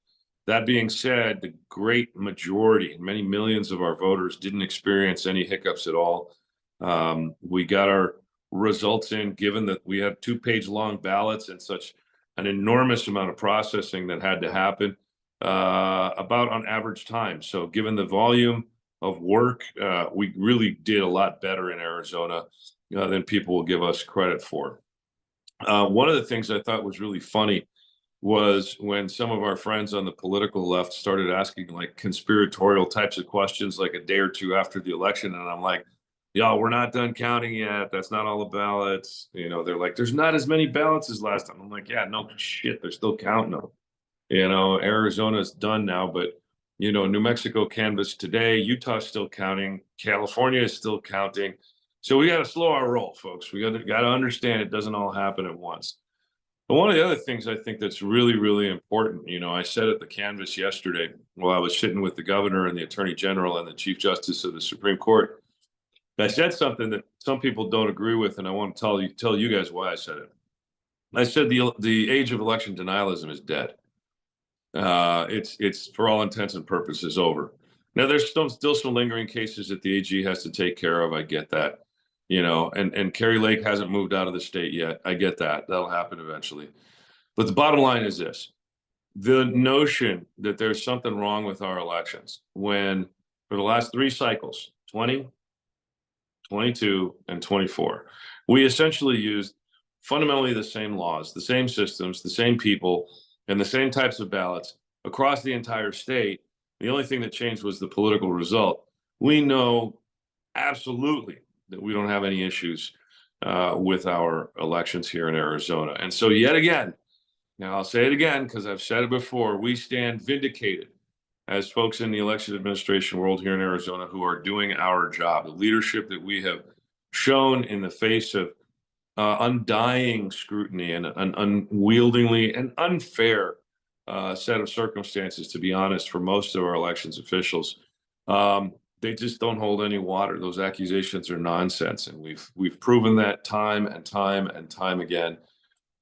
That being said, the great majority, many millions of our voters didn't experience any hiccups at all. We got our results in, given that we had 2-page long ballots and such an enormous amount of processing that had to happen, about on average time. So given the volume of work, we really did a lot better in Arizona than people will give us credit for. One of the things I thought was really funny was when some of our friends on the political left started asking like conspiratorial types of questions like a day or two after the election. And I'm like, y'all, we're not done counting yet. That's not all the ballots. You know, they're like, there's not as many ballots as last time. I'm like, yeah, no shit. They're still counting them. You know, Arizona's done now, but you know, New Mexico canvassed today. Utah's still counting. California is still counting. So we got to slow our roll, folks. We got to understand it doesn't all happen at once. But one of the other things I think that's really, really important, you know, I said at the canvass yesterday while I was sitting with the governor and the attorney general and the chief justice of the Supreme Court, I said something that some people don't agree with, and I want to tell you guys why I said it. I said the age of election denialism is dead. It's for all intents and purposes over. Now there's still some lingering cases that the AG has to take care of. I get that, you know, and Kerry Lake hasn't moved out of the state yet. I get that. That'll happen eventually. But the bottom line is this: the notion that there's something wrong with our elections when for the last 3 cycles, 20, 22, and 24, we essentially used fundamentally the same laws, the same systems, the same people, and the same types of ballots across the entire state. The only thing that changed was the political result. We know absolutely that we don't have any issues with our elections here in Arizona. And so yet again, now I'll say it again because I've said it before, we stand vindicated as folks in the election administration world here in Arizona who are doing our job. The leadership that we have shown in the face of undying scrutiny and an unwieldingly and unfair set of circumstances, to be honest, for most of our elections officials. They just don't hold any water. Those accusations are nonsense, and we've proven that time and time and time again.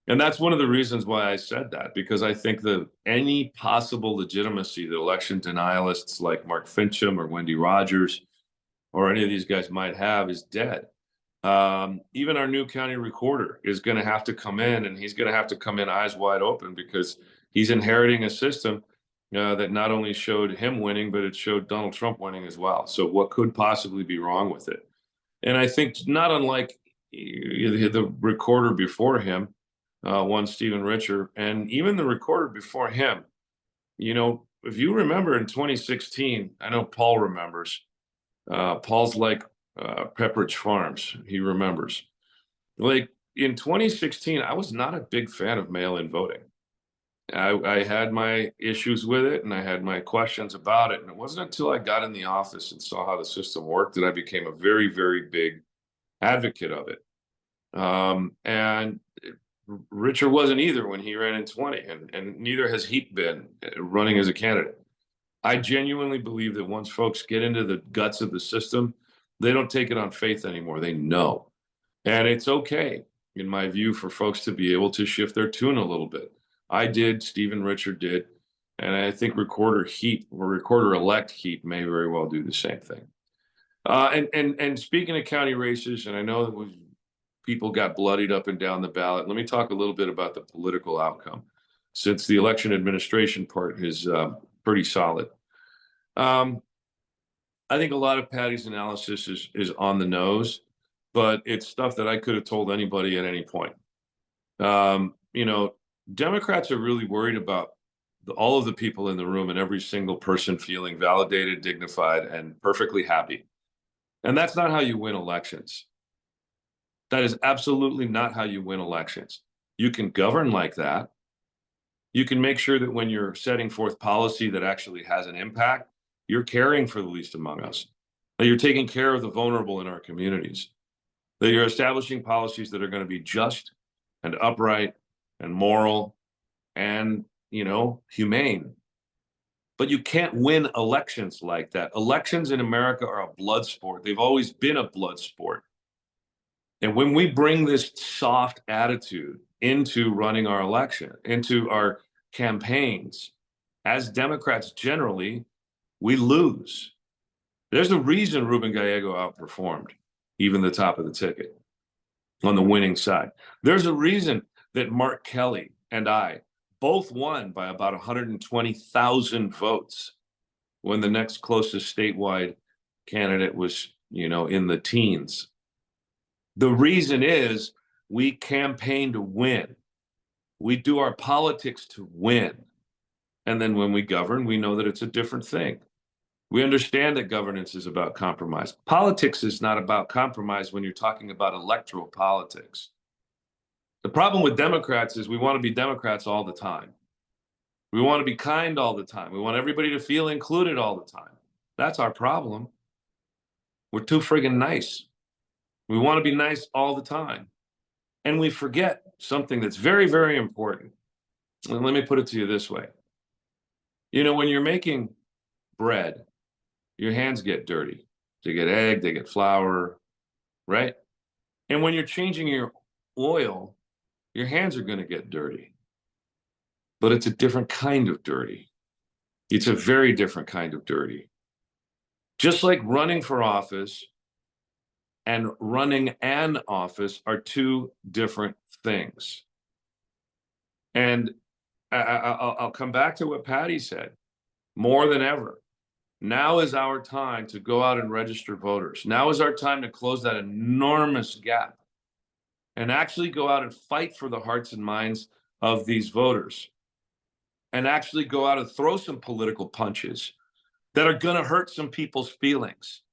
And that's one of the reasons why I said that, because I think that any possible legitimacy that election denialists like Mark Fincham or Wendy Rogers or any of these guys might have is dead. Even our new county recorder is going to have to come in, and he's going to have to come in eyes wide open because he's inheriting a system that not only showed him winning, but it showed Donald Trump winning as well. So what could possibly be wrong with it? And I think not unlike the recorder before him, one Stephen Richer, and even the recorder before him, you know, if you remember in 2016, I know Paul remembers. Paul's like Pepperidge Farms. He remembers. Like in 2016, I was not a big fan of mail-in voting. I had my issues with it and I had my questions about it. And it wasn't until I got in the office and saw how the system worked that I became a very, very big advocate of it. And Richard wasn't either when he ran in 20, and neither has he been running as a candidate. I genuinely believe that once folks get into the guts of the system, they don't take it on faith anymore. They know. And it's okay, in my view, for folks to be able to shift their tune a little bit. I did, Stephen Richard did, and I think recorder elect Heat may very well do the same thing. And speaking of county races, and I know that people got bloodied up and down the ballot, let me talk a little bit about the political outcome, since the election administration part is pretty solid. I think a lot of Patti's analysis is on the nose, but it's stuff that I could have told anybody at any point. You know, Democrats are really worried about all of the people in the room and every single person feeling validated, dignified, and perfectly happy. And that's not how you win elections. That is absolutely not how you win elections. You can govern like that. You can make sure that when you're setting forth policy that actually has an impact, you're caring for the least among us, that you're taking care of the vulnerable in our communities, that you're establishing policies that are going to be just and upright and moral and, you know, humane. But you can't win elections like that. Elections in America are a blood sport. They've always been a blood sport. And when we bring this soft attitude into running our election, into our campaigns, as Democrats generally, we lose. There's a reason Ruben Gallego outperformed even the top of the ticket on the winning side. There's a reason that Mark Kelly and I both won by about 120,000 votes when the next closest statewide candidate was, you know, in the teens. The reason is We campaign to win. We do our politics to win. And then when we govern, we know that it's a different thing. We understand that governance is about compromise. Politics is not about compromise when you're talking about electoral politics. The problem with Democrats is we want to be Democrats all the time. We want to be kind all the time. We want everybody to feel included all the time. That's our problem. We're too friggin' nice. We want to be nice all the time. And we forget something that's very, very important. And let me put it to you this way. You know, when you're making bread, your hands get dirty. They get egg, they get flour, right? And when you're changing your oil, your hands are going to get dirty. But it's a different kind of dirty. It's a very different kind of dirty. Just like running for office and running an office are two different things. And I'll come back to what Patti said. More than ever, now is our time to go out and register voters. Now is our time to close that enormous gap and actually go out and fight for the hearts and minds of these voters, and actually go out and throw some political punches that are going to hurt some people's feelings.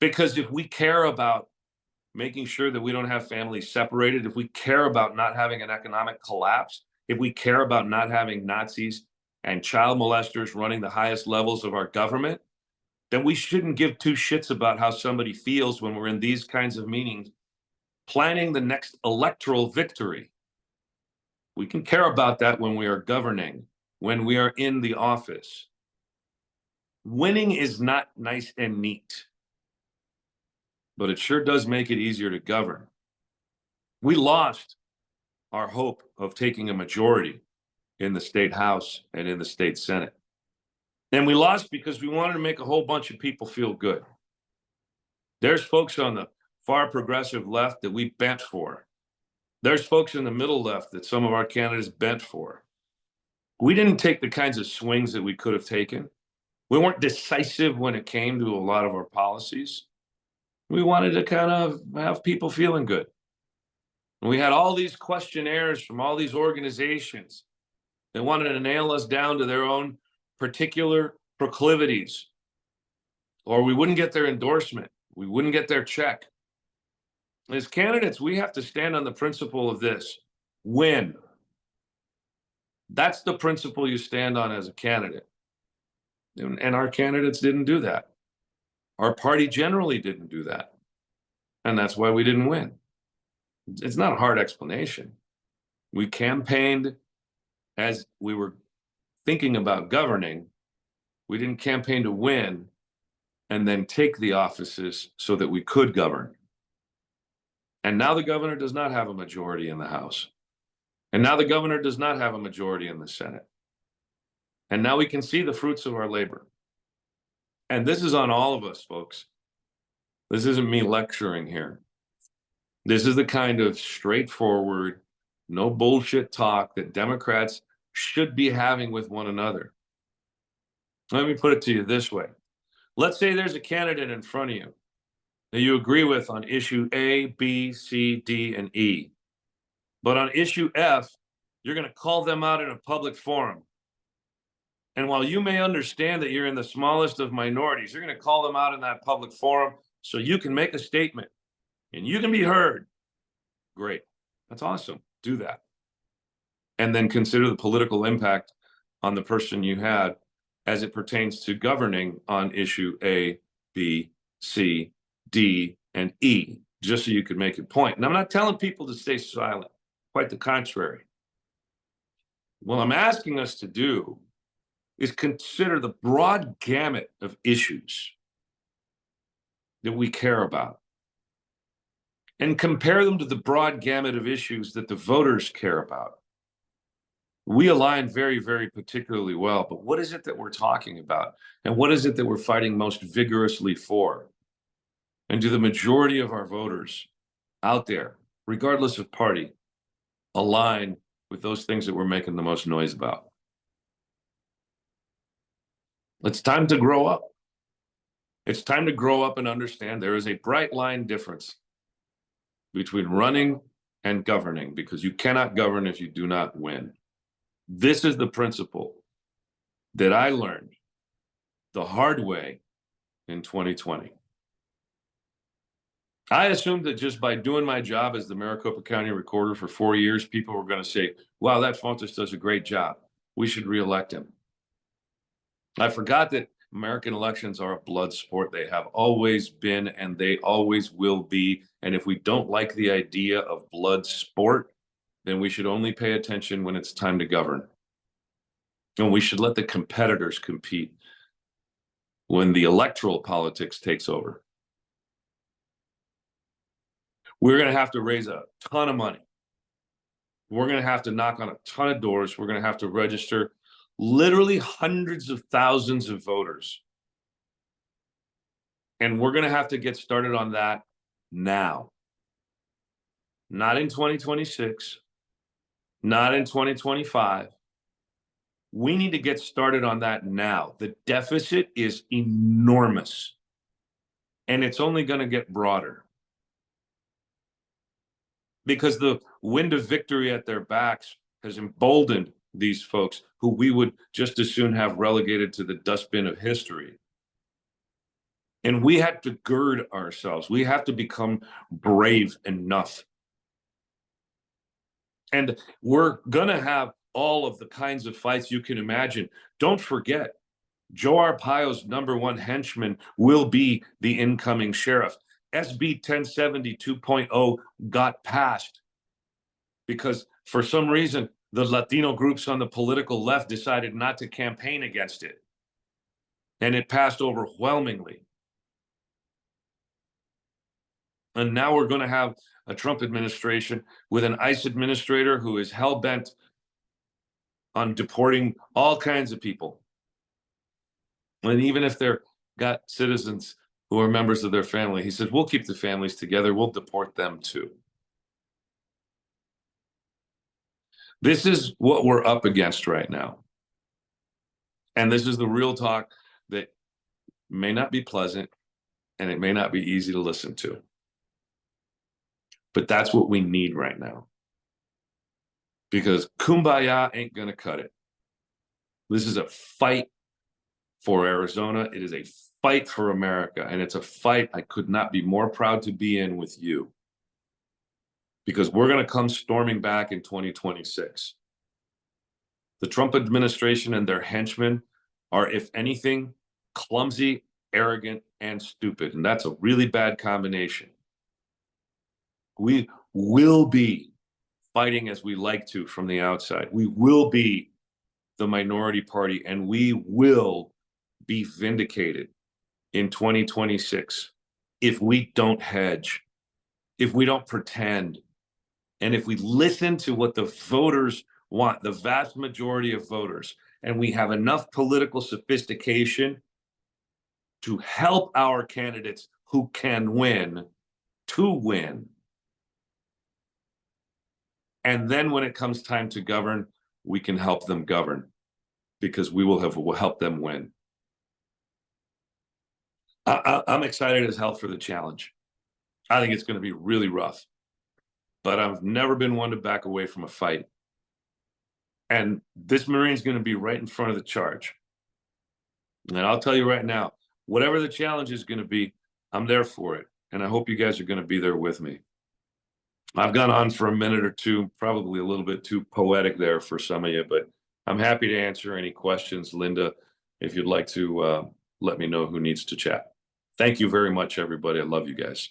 Because if we care about making sure that we don't have families separated, if we care about not having an economic collapse, if we care about not having Nazis and child molesters running the highest levels of our government, then we shouldn't give two shits about how somebody feels when we're in these kinds of meetings, planning the next electoral victory. We can care about that when we are governing, when we are in the office. Winning is not nice and neat, but it sure does make it easier to govern. We lost our hope of taking a majority in the state house and in the state senate. And we lost because we wanted to make a whole bunch of people feel good. There's folks on the far progressive left that we bent for. There's folks in the middle left that some of our candidates bent for. We didn't take the kinds of swings that we could have taken. We weren't decisive when it came to a lot of our policies. We wanted to kind of have people feeling good. And we had all these questionnaires from all these organizations that wanted to nail us down to their own particular proclivities, or we wouldn't get their endorsement. We wouldn't get their check. As candidates, we have to stand on the principle of this: win. That's the principle you stand on as a candidate. And our candidates didn't do that. Our party generally didn't do that. And that's why we didn't win. It's not a hard explanation. We campaigned as we were thinking about governing. We didn't campaign to win and then take the offices so that we could govern. And now the governor does not have a majority in the House. And now the governor does not have a majority in the Senate. And now we can see the fruits of our labor. And this is on all of us, folks. This isn't me lecturing here. This is the kind of straightforward, no bullshit talk that Democrats should be having with one another. Let me put it to you this way. Let's say there's a candidate in front of you that you agree with on issue A, B, C, D, and E. But on issue F, you're going to call them out in a public forum. And while you may understand that you're in the smallest of minorities, you're going to call them out in that public forum so you can make a statement and you can be heard. Great. That's awesome. Do that. And then consider the political impact on the person you had as it pertains to governing on issue A, B, C, D, and E, just so you could make your point. And I'm not telling people to stay silent. Quite the contrary. What I'm asking us to do is consider the broad gamut of issues that we care about and compare them to the broad gamut of issues that the voters care about. We align very, very particularly well, but what is it that we're talking about? And what is it that we're fighting most vigorously for? And do the majority of our voters out there, regardless of party, align with those things that we're making the most noise about? It's time to grow up. It's time to grow up and understand there is a bright line difference between running and governing, because you cannot govern if you do not win. This is the principle that I learned the hard way in 2020. I assumed that just by doing my job as the Maricopa County Recorder for 4 years, people were going to say, wow, that Fontes does a great job. We should reelect him. I forgot that American elections are a blood sport. They have always been, and they always will be. And if we don't like the idea of blood sport, then we should only pay attention when it's time to govern. And we should let the competitors compete when the electoral politics takes over. We're going to have to raise a ton of money. We're going to have to knock on a ton of doors. We're going to have to register literally hundreds of thousands of voters. And we're going to have to get started on that now. Not in 2026, not in 2025. We need to get started on that now. The deficit is enormous, and it's only going to get broader because the wind of victory at their backs has emboldened these folks who we would just as soon have relegated to the dustbin of history. And we had to gird ourselves. We have to become brave enough. And we're going to have all of the kinds of fights you can imagine. Don't forget, Joe Arpaio's #1 henchman will be the incoming sheriff. SB 1070 2.0 got passed because for some reason, the Latino groups on the political left decided not to campaign against it. And it passed overwhelmingly. And now we're going to have a Trump administration with an ICE administrator who is hell-bent on deporting all kinds of people. And even if they're got citizens who are members of their family, he says, we'll keep the families together. We'll deport them too. This is what we're up against right now. And this is the real talk that may not be pleasant and it may not be easy to listen to. But that's what we need right now. Because kumbaya ain't going to cut it. This is a fight for Arizona. It is a fight for America. And it's a fight I could not be more proud to be in with you. Because we're going to come storming back in 2026. The Trump administration and their henchmen are, if anything, clumsy, arrogant, and stupid. And that's a really bad combination. We will be fighting as we like to from the outside. We will be the minority party, and we will be vindicated in 2026 if we don't hedge, if we don't pretend, and if we listen to what the voters want, the vast majority of voters, and we have enough political sophistication to help our candidates who can win to win. And then when it comes time to govern, we can help them govern because we'll help them win. I'm excited as hell for the challenge. I think it's going to be really rough, but I've never been one to back away from a fight. And this Marine's going to be right in front of the charge. And I'll tell you right now, whatever the challenge is going to be, I'm there for it. And I hope you guys are going to be there with me. I've gone on for a minute or two, probably a little bit too poetic there for some of you, but I'm happy to answer any questions. Linda, if you'd like to let me know who needs to chat. Thank you very much, everybody. I love you guys.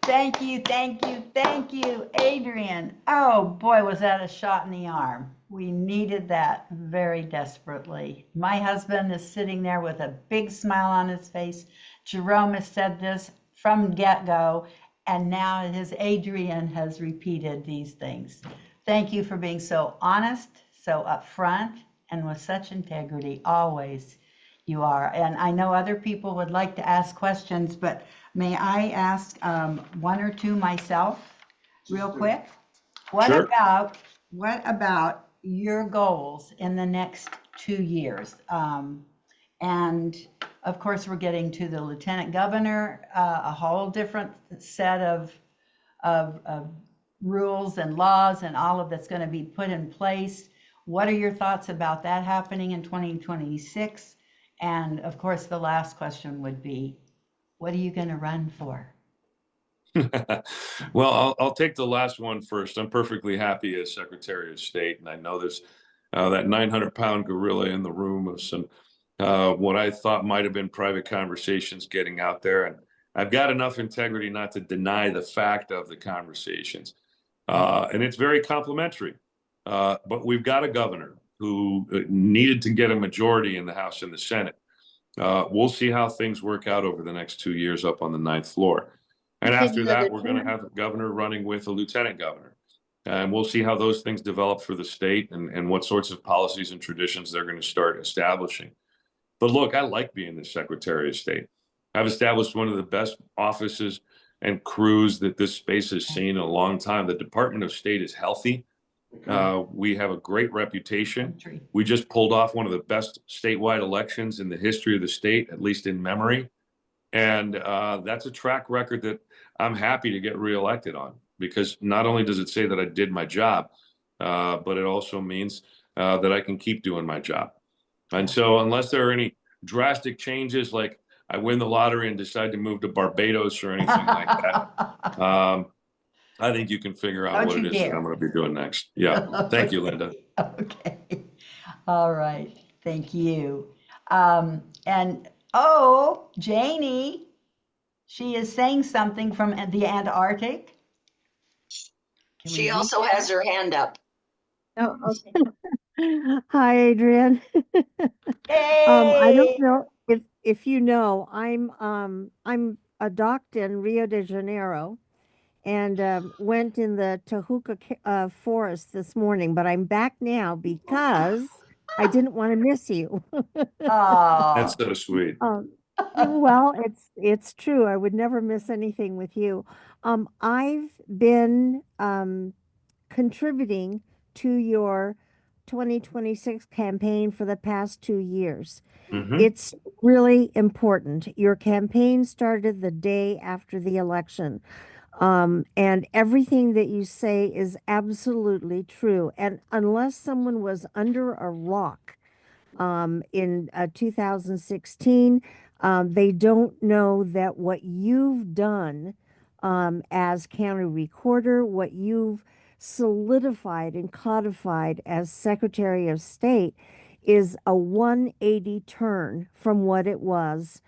Thank you, thank you, thank you, Adrian. Oh boy, was that a shot in the arm. We needed that very desperately. My husband is sitting there with a big smile on his face. Jerome has said this from get-go, and now his Adrian has repeated these things. Thank you for being so honest, so upfront, and with such integrity. Always you are. And I know other people would like to ask questions, but may I ask one or two myself real quick? Sure. What about your goals in the next 2 years? And of course, we're getting to the lieutenant governor, a whole different set of rules and laws and all of that's going to be put in place. What are your thoughts about that happening in 2026? And of course, the last question would be, what are you going to run for? Well, I'll take the last one first. I'm perfectly happy as Secretary of State, and I know there's that 900-pound gorilla in the room of some what I thought might have been private conversations getting out there, and I've got enough integrity not to deny the fact of the conversations, and it's very complimentary. But we've got a governor who needed to get a majority in the House and the Senate. We'll see how things work out over the next 2 years up on the 9th floor. And after that, we're going to have a governor running with a lieutenant governor. And we'll see how those things develop for the state and what sorts of policies and traditions they're going to start establishing. But look, I like being the Secretary of State. I've established one of the best offices and crews that this space has seen in a long time. The Department of State is healthy. We have a great reputation. We just pulled off one of the best statewide elections in the history of the state, at least in memory. And that's a track record that I'm happy to get reelected on, because not only does it say that I did my job, but it also means that I can keep doing my job. And so unless there are any drastic changes, like I win the lottery and decide to move to Barbados or anything like that, I think you can figure out what it is that I'm going to be doing next. Yeah. Thank you, Linda. Okay. All right. Thank you. And oh, Janie, she is saying something from the Antarctic. She also has her hand up. Oh, okay. Hi, Adrian. Hey! I don't know if you know, I'm a docked in Rio de Janeiro and went in the Tehuca forest this morning, but I'm back now because I didn't want to miss you. Oh. That's so sweet. Well, it's true. I would never miss anything with you. I've been contributing to your 2026 campaign for the past 2 years. It's really important. Your campaign started the day after the election. And everything that you say is absolutely true. And unless someone was under a rock in 2016, they don't know that what you've done as county recorder, what you've solidified and codified as Secretary of State, is a 180 turn from what it was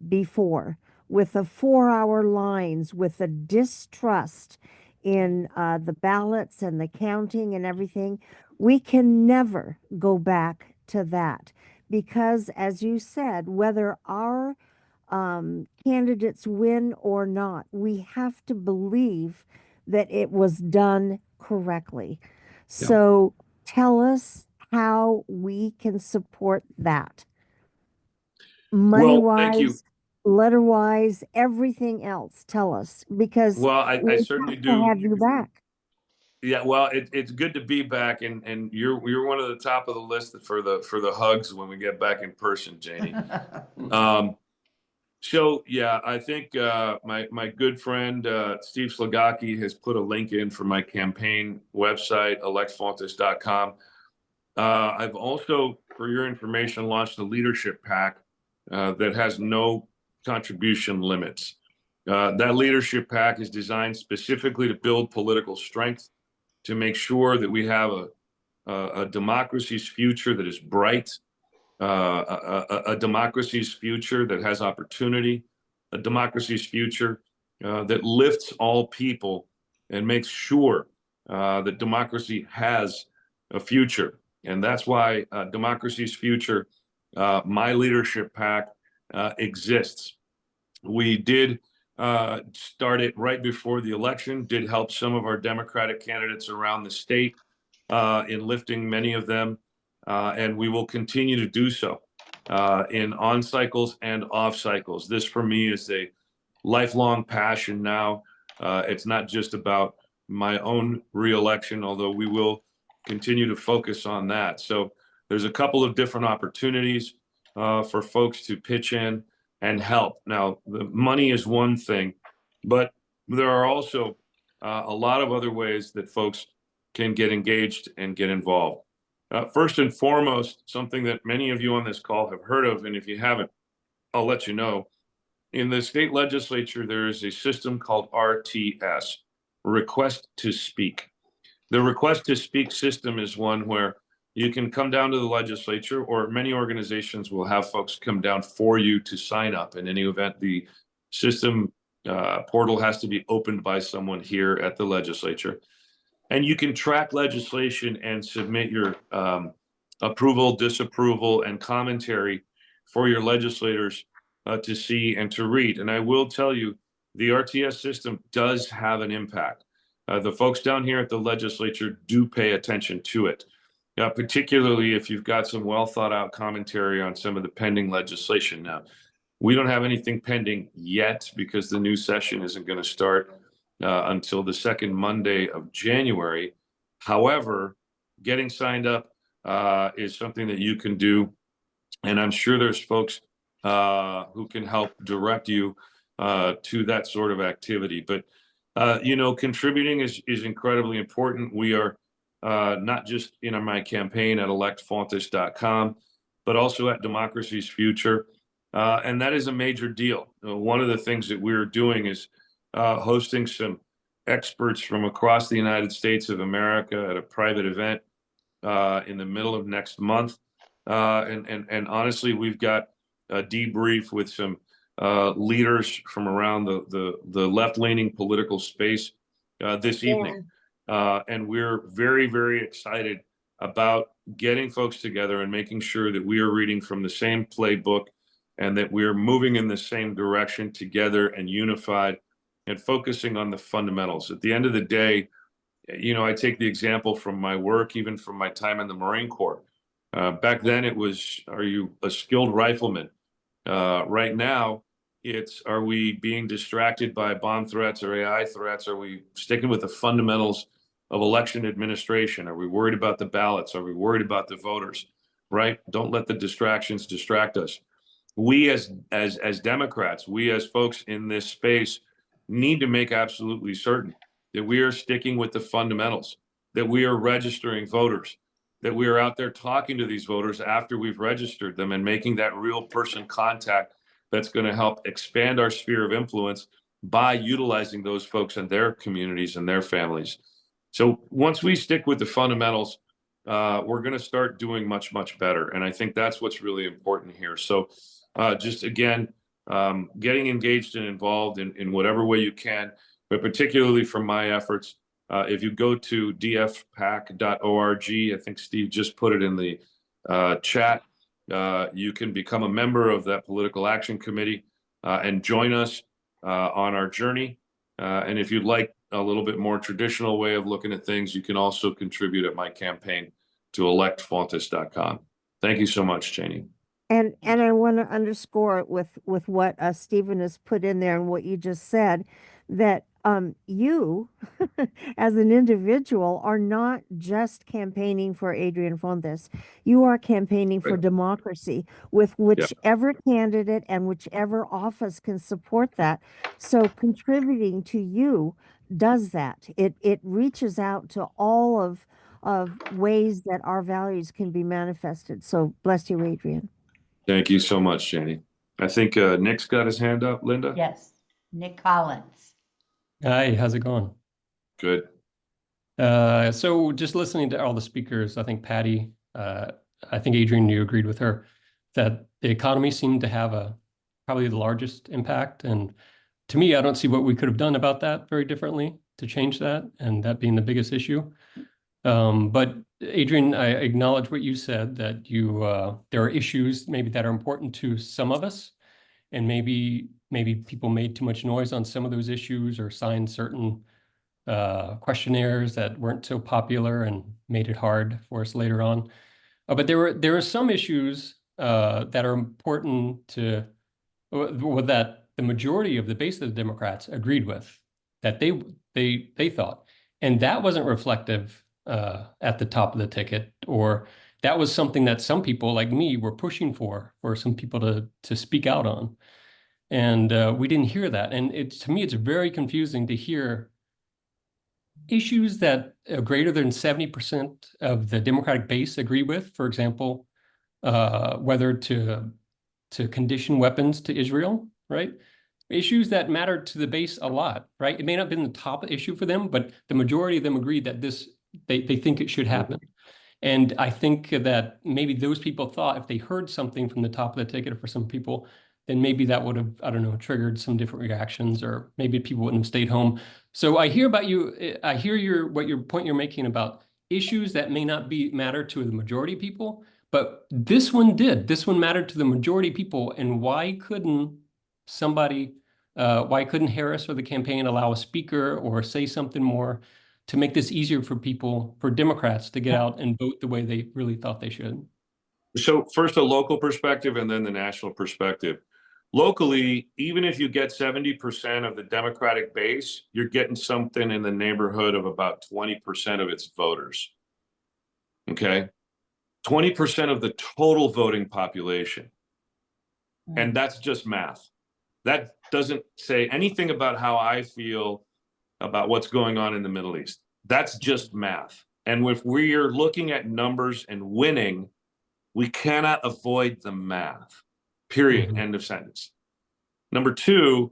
before, with the 4-hour lines, with the distrust in the ballots and the counting and everything. We can never go back to that because, as you said, whether our candidates win or not, we have to believe that it was done correctly. So tell us how we can support that. Money-wise, letter-wise, everything else. Tell us, because well, I certainly have do to have you back. Yeah, well, it's good to be back, and you're one of the top of the list for the hugs when we get back in person, Janie. So yeah, I think my good friend Steve Slagaki has put a link in for my campaign website, electfontes.com. I've also, for your information, launched a leadership pack that has no contribution limits. That leadership pack is designed specifically to build political strength, to make sure that we have a democracy's future that is bright, a democracy's future that has opportunity, a democracy's future that lifts all people and makes sure that democracy has a future. And that's why Democracy's Future, my leadership pack, exists. We did start it right before the election, did help some of our Democratic candidates around the state in lifting many of them, and we will continue to do so in on cycles and off cycles. This for me is a lifelong passion now. It's not just about my own reelection, although we will continue to focus on that. So there's a couple of different opportunities. for folks to pitch in and help. Now, the money is one thing, but there are also a lot of other ways that folks can get engaged and get involved. First and foremost, something that many of you on this call have heard of, and if you haven't, I'll let you know. In the state legislature, there is a system called RTS, Request to Speak. The Request to Speak system is one where you can come down to the legislature, or many organizations will have folks come down for you to sign up. In any event, the system portal has to be opened by someone here at the legislature. And you can track legislation and submit your approval, disapproval, and commentary for your legislators to see and to read. And I will tell you, the RTS system does have an impact. The folks down here at the legislature do pay attention to it, particularly if you've got some well thought out commentary on some of the pending legislation. Now, we don't have anything pending yet because the new session isn't going to start until the second Monday of January. However, getting signed up is something that you can do. And I'm sure there's folks who can help direct you to that sort of activity. But, contributing is incredibly important. We are not just in my campaign at electfontes.com, but also at Democracy's Future. And that is a major deal. One of the things that we're doing is hosting some experts from across the United States of America at a private event in the middle of next month. And honestly, we've got a debrief with some leaders from around the left-leaning political space this evening. And we're very, very excited about getting folks together and making sure that we are reading from the same playbook and that we're moving in the same direction together and unified and focusing on the fundamentals. At the end of the day, I take the example from my work, even from my time in the Marine Corps. Back then it was, are you a skilled rifleman? Right now, it's, are we being distracted by bomb threats or AI threats? Are we sticking with the fundamentals of election administration? Are we worried about the ballots? Are we worried about the voters? Right? Don't let the distractions distract us. We as Democrats, we as folks in this space need to make absolutely certain that we are sticking with the fundamentals, that we are registering voters, that we are out there talking to these voters after we've registered them and making that real person contact that's going to help expand our sphere of influence by utilizing those folks in their communities and their families. So once we stick with the fundamentals, we're going to start doing much, much better. And I think that's what's really important here. So just again, getting engaged and involved in whatever way you can, but particularly from my efforts, if you go to dfpac.org, I think Steve just put it in the chat, you can become a member of that political action committee and join us on our journey. And if you'd like a little bit more traditional way of looking at things, you can also contribute at my campaign to electfontes.com. Thank you so much, Janie. And I want to underscore with what Stephen has put in there and what you just said, that you as an individual are not just campaigning for Adrian Fontes. You are campaigning for democracy with whichever candidate and whichever office can support that. So contributing to you does that. It reaches out to all of ways that our values can be manifested. So bless you, Adrian. Thank you so much, Jenny. I think Nick's got his hand up, Linda? Yes, Nick Collins. Hi, how's it going? Good. So just listening to all the speakers, I think Patti, I think Adrian, you agreed with her, that the economy seemed to have probably the largest impact. And to me, I don't see what we could have done about that very differently to change that, and that being the biggest issue. But Adrian, I acknowledge what you said, that there are issues maybe that are important to some of us, and maybe people made too much noise on some of those issues or signed certain questionnaires that weren't so popular and made it hard for us later on. But there are some issues that are important to that the majority of the base of the Democrats agreed with, that they thought, and that wasn't reflective at the top of the ticket, or that was something that some people like me were pushing for some people to speak out on. And we didn't hear that. And to me, it's very confusing to hear issues that greater than 70% of the Democratic base agree with, for example, whether to condition weapons to Israel, right? Issues that matter to the base a lot, right? It may not have been the top issue for them, but the majority of them agreed that they think it should happen. And I think that maybe those people thought if they heard something from the top of the ticket for some people, then maybe that would have, I don't know, triggered some different reactions, or maybe people wouldn't have stayed home. So I hear about you, I hear your point you're making about issues that may not matter to the majority of people, but this one did. This one mattered to the majority of people. And why couldn't Harris or the campaign allow a speaker or say something more to make this easier for people, for Democrats to get out and vote the way they really thought they should? So first, a local perspective and then the national perspective. Locally, even if you get 70% of the Democratic base, you're getting something in the neighborhood of about 20% of its voters. Okay? 20% of the total voting population. And that's just math. That doesn't say anything about how I feel about what's going on in the Middle East. That's just math. And if we are looking at numbers and winning, we cannot avoid the math, period, end of sentence. Number two,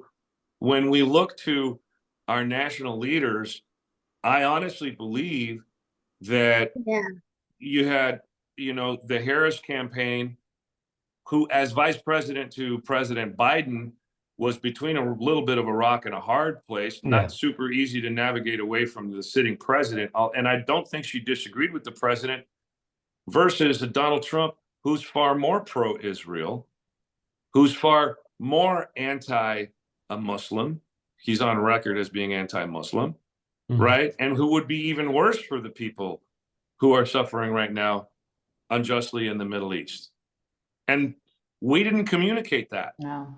when we look to our national leaders, I honestly believe that you had, the Harris campaign, who as vice president to President Biden was between a little bit of a rock and a hard place, not super easy to navigate away from the sitting president. And I don't think she disagreed with the president, versus a Donald Trump who's far more pro-Israel, who's far more anti-Muslim. He's on record as being anti-Muslim, right? And who would be even worse for the people who are suffering right now unjustly in the Middle East. And we didn't communicate that. No.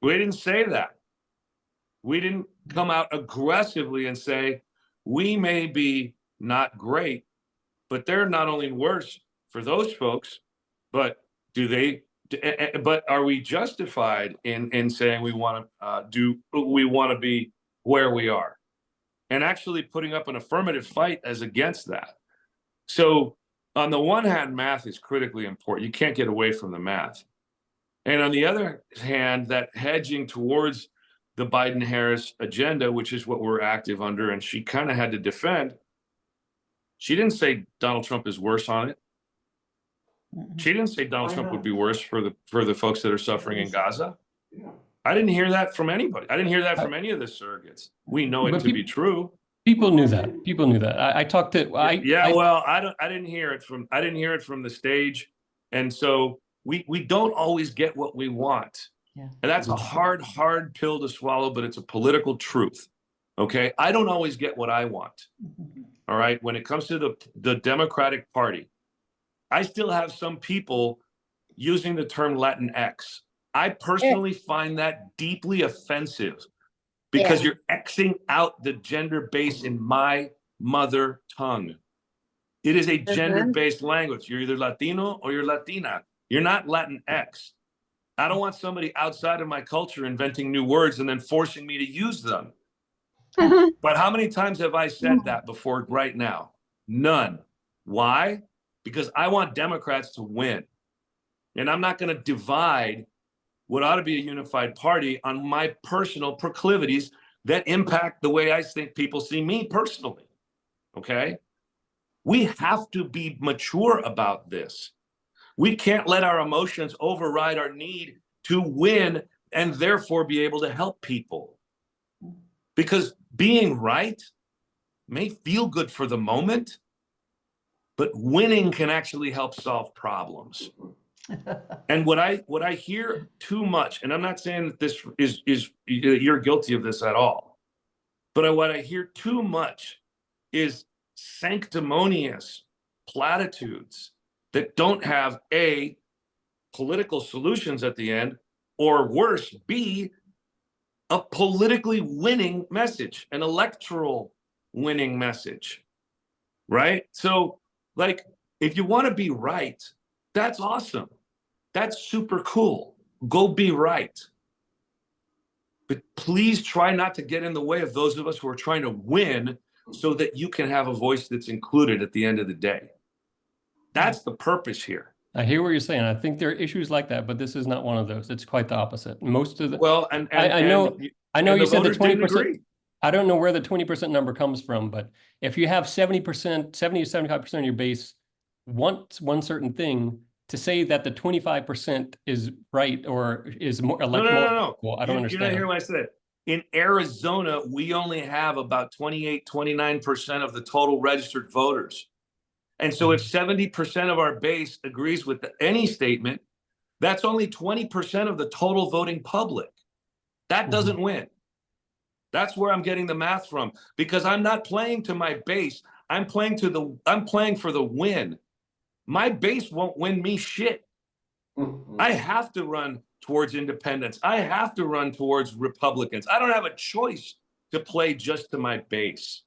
We didn't say that. We didn't come out aggressively and say, we may be not great, but they're not only worse for those folks, but but are we justified in saying we want to be where we are, and actually putting up an affirmative fight as against that? So on the one hand, math is critically important. You can't get away from the math. And on the other hand, that hedging towards the Biden-Harris agenda, which is what we're active under, and she kind of had to defend. She didn't say Donald Trump is worse on it. She didn't say Donald Trump would be worse for the folks that are suffering in Gaza. I didn't hear that from anybody. I didn't hear that from any of the surrogates. We know it to be true. People knew that. People knew that. I talked to. I didn't hear it from the stage, and so we don't always get what we want. Yeah. And that's a hard pill to swallow, but it's a political truth. Okay, I don't always get what I want. All right, when it comes to the Democratic Party, I still have some people using the term Latinx. I personally find that deeply offensive, because you're Xing out the gender base in my mother tongue. It is a gender-based language. You're either Latino or you're Latina. You're not Latinx. I don't want somebody outside of my culture inventing new words and then forcing me to use them. But how many times have I said that before right now? None. Why? Because I want Democrats to win. And I'm not going to divide what ought to be a unified party on my personal proclivities that impact the way I think people see me personally. Okay? We have to be mature about this. We can't let our emotions override our need to win and therefore be able to help people. Because being right may feel good for the moment, but winning can actually help solve problems. And what I hear too much, and I'm not saying that this is you're guilty of this at all, but what I hear too much is sanctimonious platitudes that don't have A, political solutions at the end, or worse, B, a politically winning message, an electoral winning message, right? So like If you want to be right, that's awesome. That's super cool. Go be right. But please try not to get in the way of those of us who are trying to win so that you can have a voice that's included at the end of the day. That's the purpose here. I hear what you're saying. I think there are issues like that, but this is not one of those. It's quite the opposite. Most of the Well, I know you said the voters didn't 20%. agree. I don't know where the 20% number comes from, but if you have 70%, 70 to 75% of your base wants one certain thing, to say that the 25% is right or is more No. well, I don't understand. You're not hearing what I said. In Arizona, we only have about 28, 29% of the total registered voters. And so if 70% of our base agrees with any statement, that's only 20% of the total voting public. That doesn't win. That's where I'm getting the math from, because I'm not playing to my base. I'm playing for the win. My base won't win me shit. I have to run towards independents. I have to run towards Republicans. I don't have a choice to play just to my base.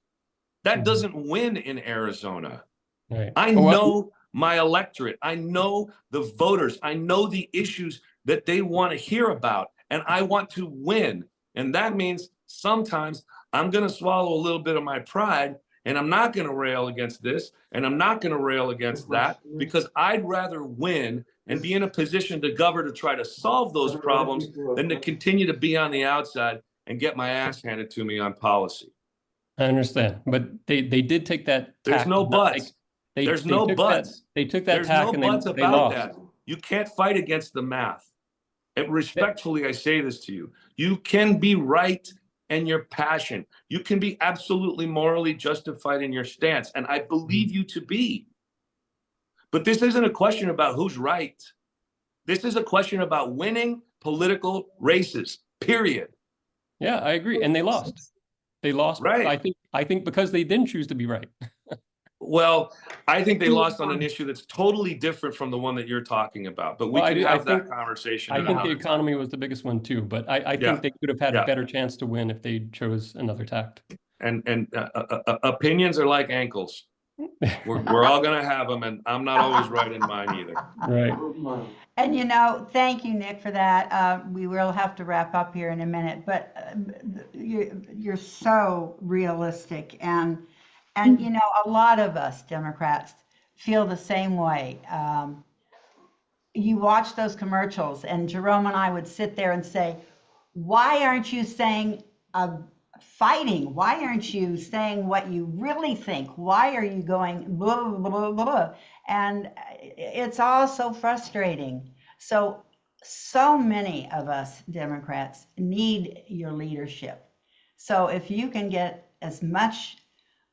That doesn't win in Arizona. Right. I know my electorate. I know the voters. I know the issues that they want to hear about, and I want to win. And that means sometimes I'm going to swallow a little bit of my pride, and I'm not going to rail against this, and I'm not going to rail against that, because I'd rather win and be in a position to govern to try to solve those problems than to continue to be on the outside and get my ass handed to me on policy. I understand, but they did take that. There's no buts. There's no buts. They took that There's tack no and buts they about lost. that. You can't fight against the math. And respectfully, I say this to you. You can be right in your passion. You can be absolutely morally justified in your stance. And I believe you to be. But this isn't a question about who's right. This is a question about winning political races, period. Yeah, I agree. And they lost. They lost. Right. I think because they didn't choose to be right. Well, I think they lost on an issue that's totally different from the one that you're talking about. But we can have that conversation. I think the economy was the biggest one too. But I think they could have had a better chance to win if they chose another tact. And opinions are like ankles. We're all going to have them, and I'm not always right in mine either. Right. And thank you, Nick, for that. We will have to wrap up here in a minute, but you're so realistic, and a lot of us Democrats feel the same way. You watch those commercials, and Jerome and I would sit there and say, "Why aren't you saying fighting? Why aren't you saying what you really think? Why are you going blah, blah, blah, blah?" And it's all so frustrating. So many of us Democrats need your leadership. So if you can get as much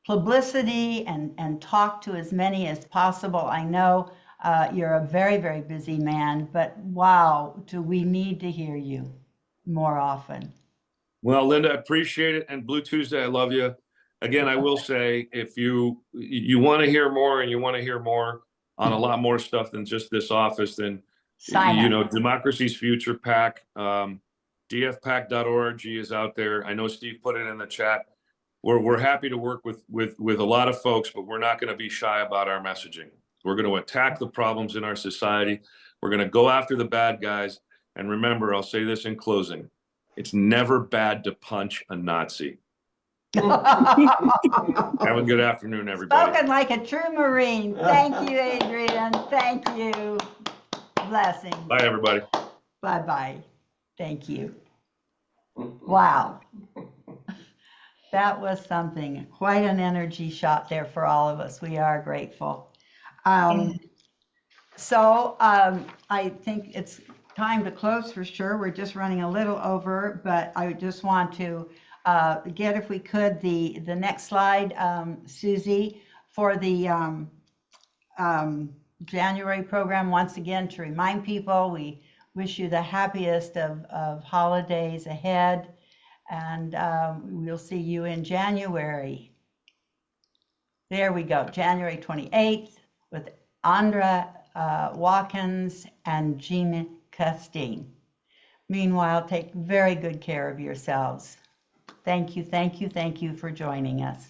publicity and talk to as many as possible, I know you're a very, very busy man, but wow, do we need to hear you more often. Well, Linda, I appreciate it. And Blue Tuesday, I love you. Again, I will say, if you want to hear more and you want to hear more on a lot more stuff than just this office, then, Democracy's Future PAC, dfpac.org is out there. I know Steve put it in the chat. We're happy to work with a lot of folks, but we're not going to be shy about our messaging. We're going to attack the problems in our society. We're going to go after the bad guys. And remember, I'll say this in closing. It's never bad to punch a Nazi. Have a good afternoon, everybody. Spoken like a true Marine. Thank you, Adrian. Thank you. Blessings. Bye, everybody. Bye-bye. Thank you. Wow. That was something, quite an energy shot there for all of us. We are grateful. I think it's time to close for sure. We're just running a little over, but I just want to get, if we could, the next slide, Susie, for the January program. Once again, to remind people, we wish you the happiest of holidays ahead, and we'll see you in January. There we go, January 28th with Andra Watkins and Jean Castine. Meanwhile, take very good care of yourselves. Thank you, thank you, thank you for joining us.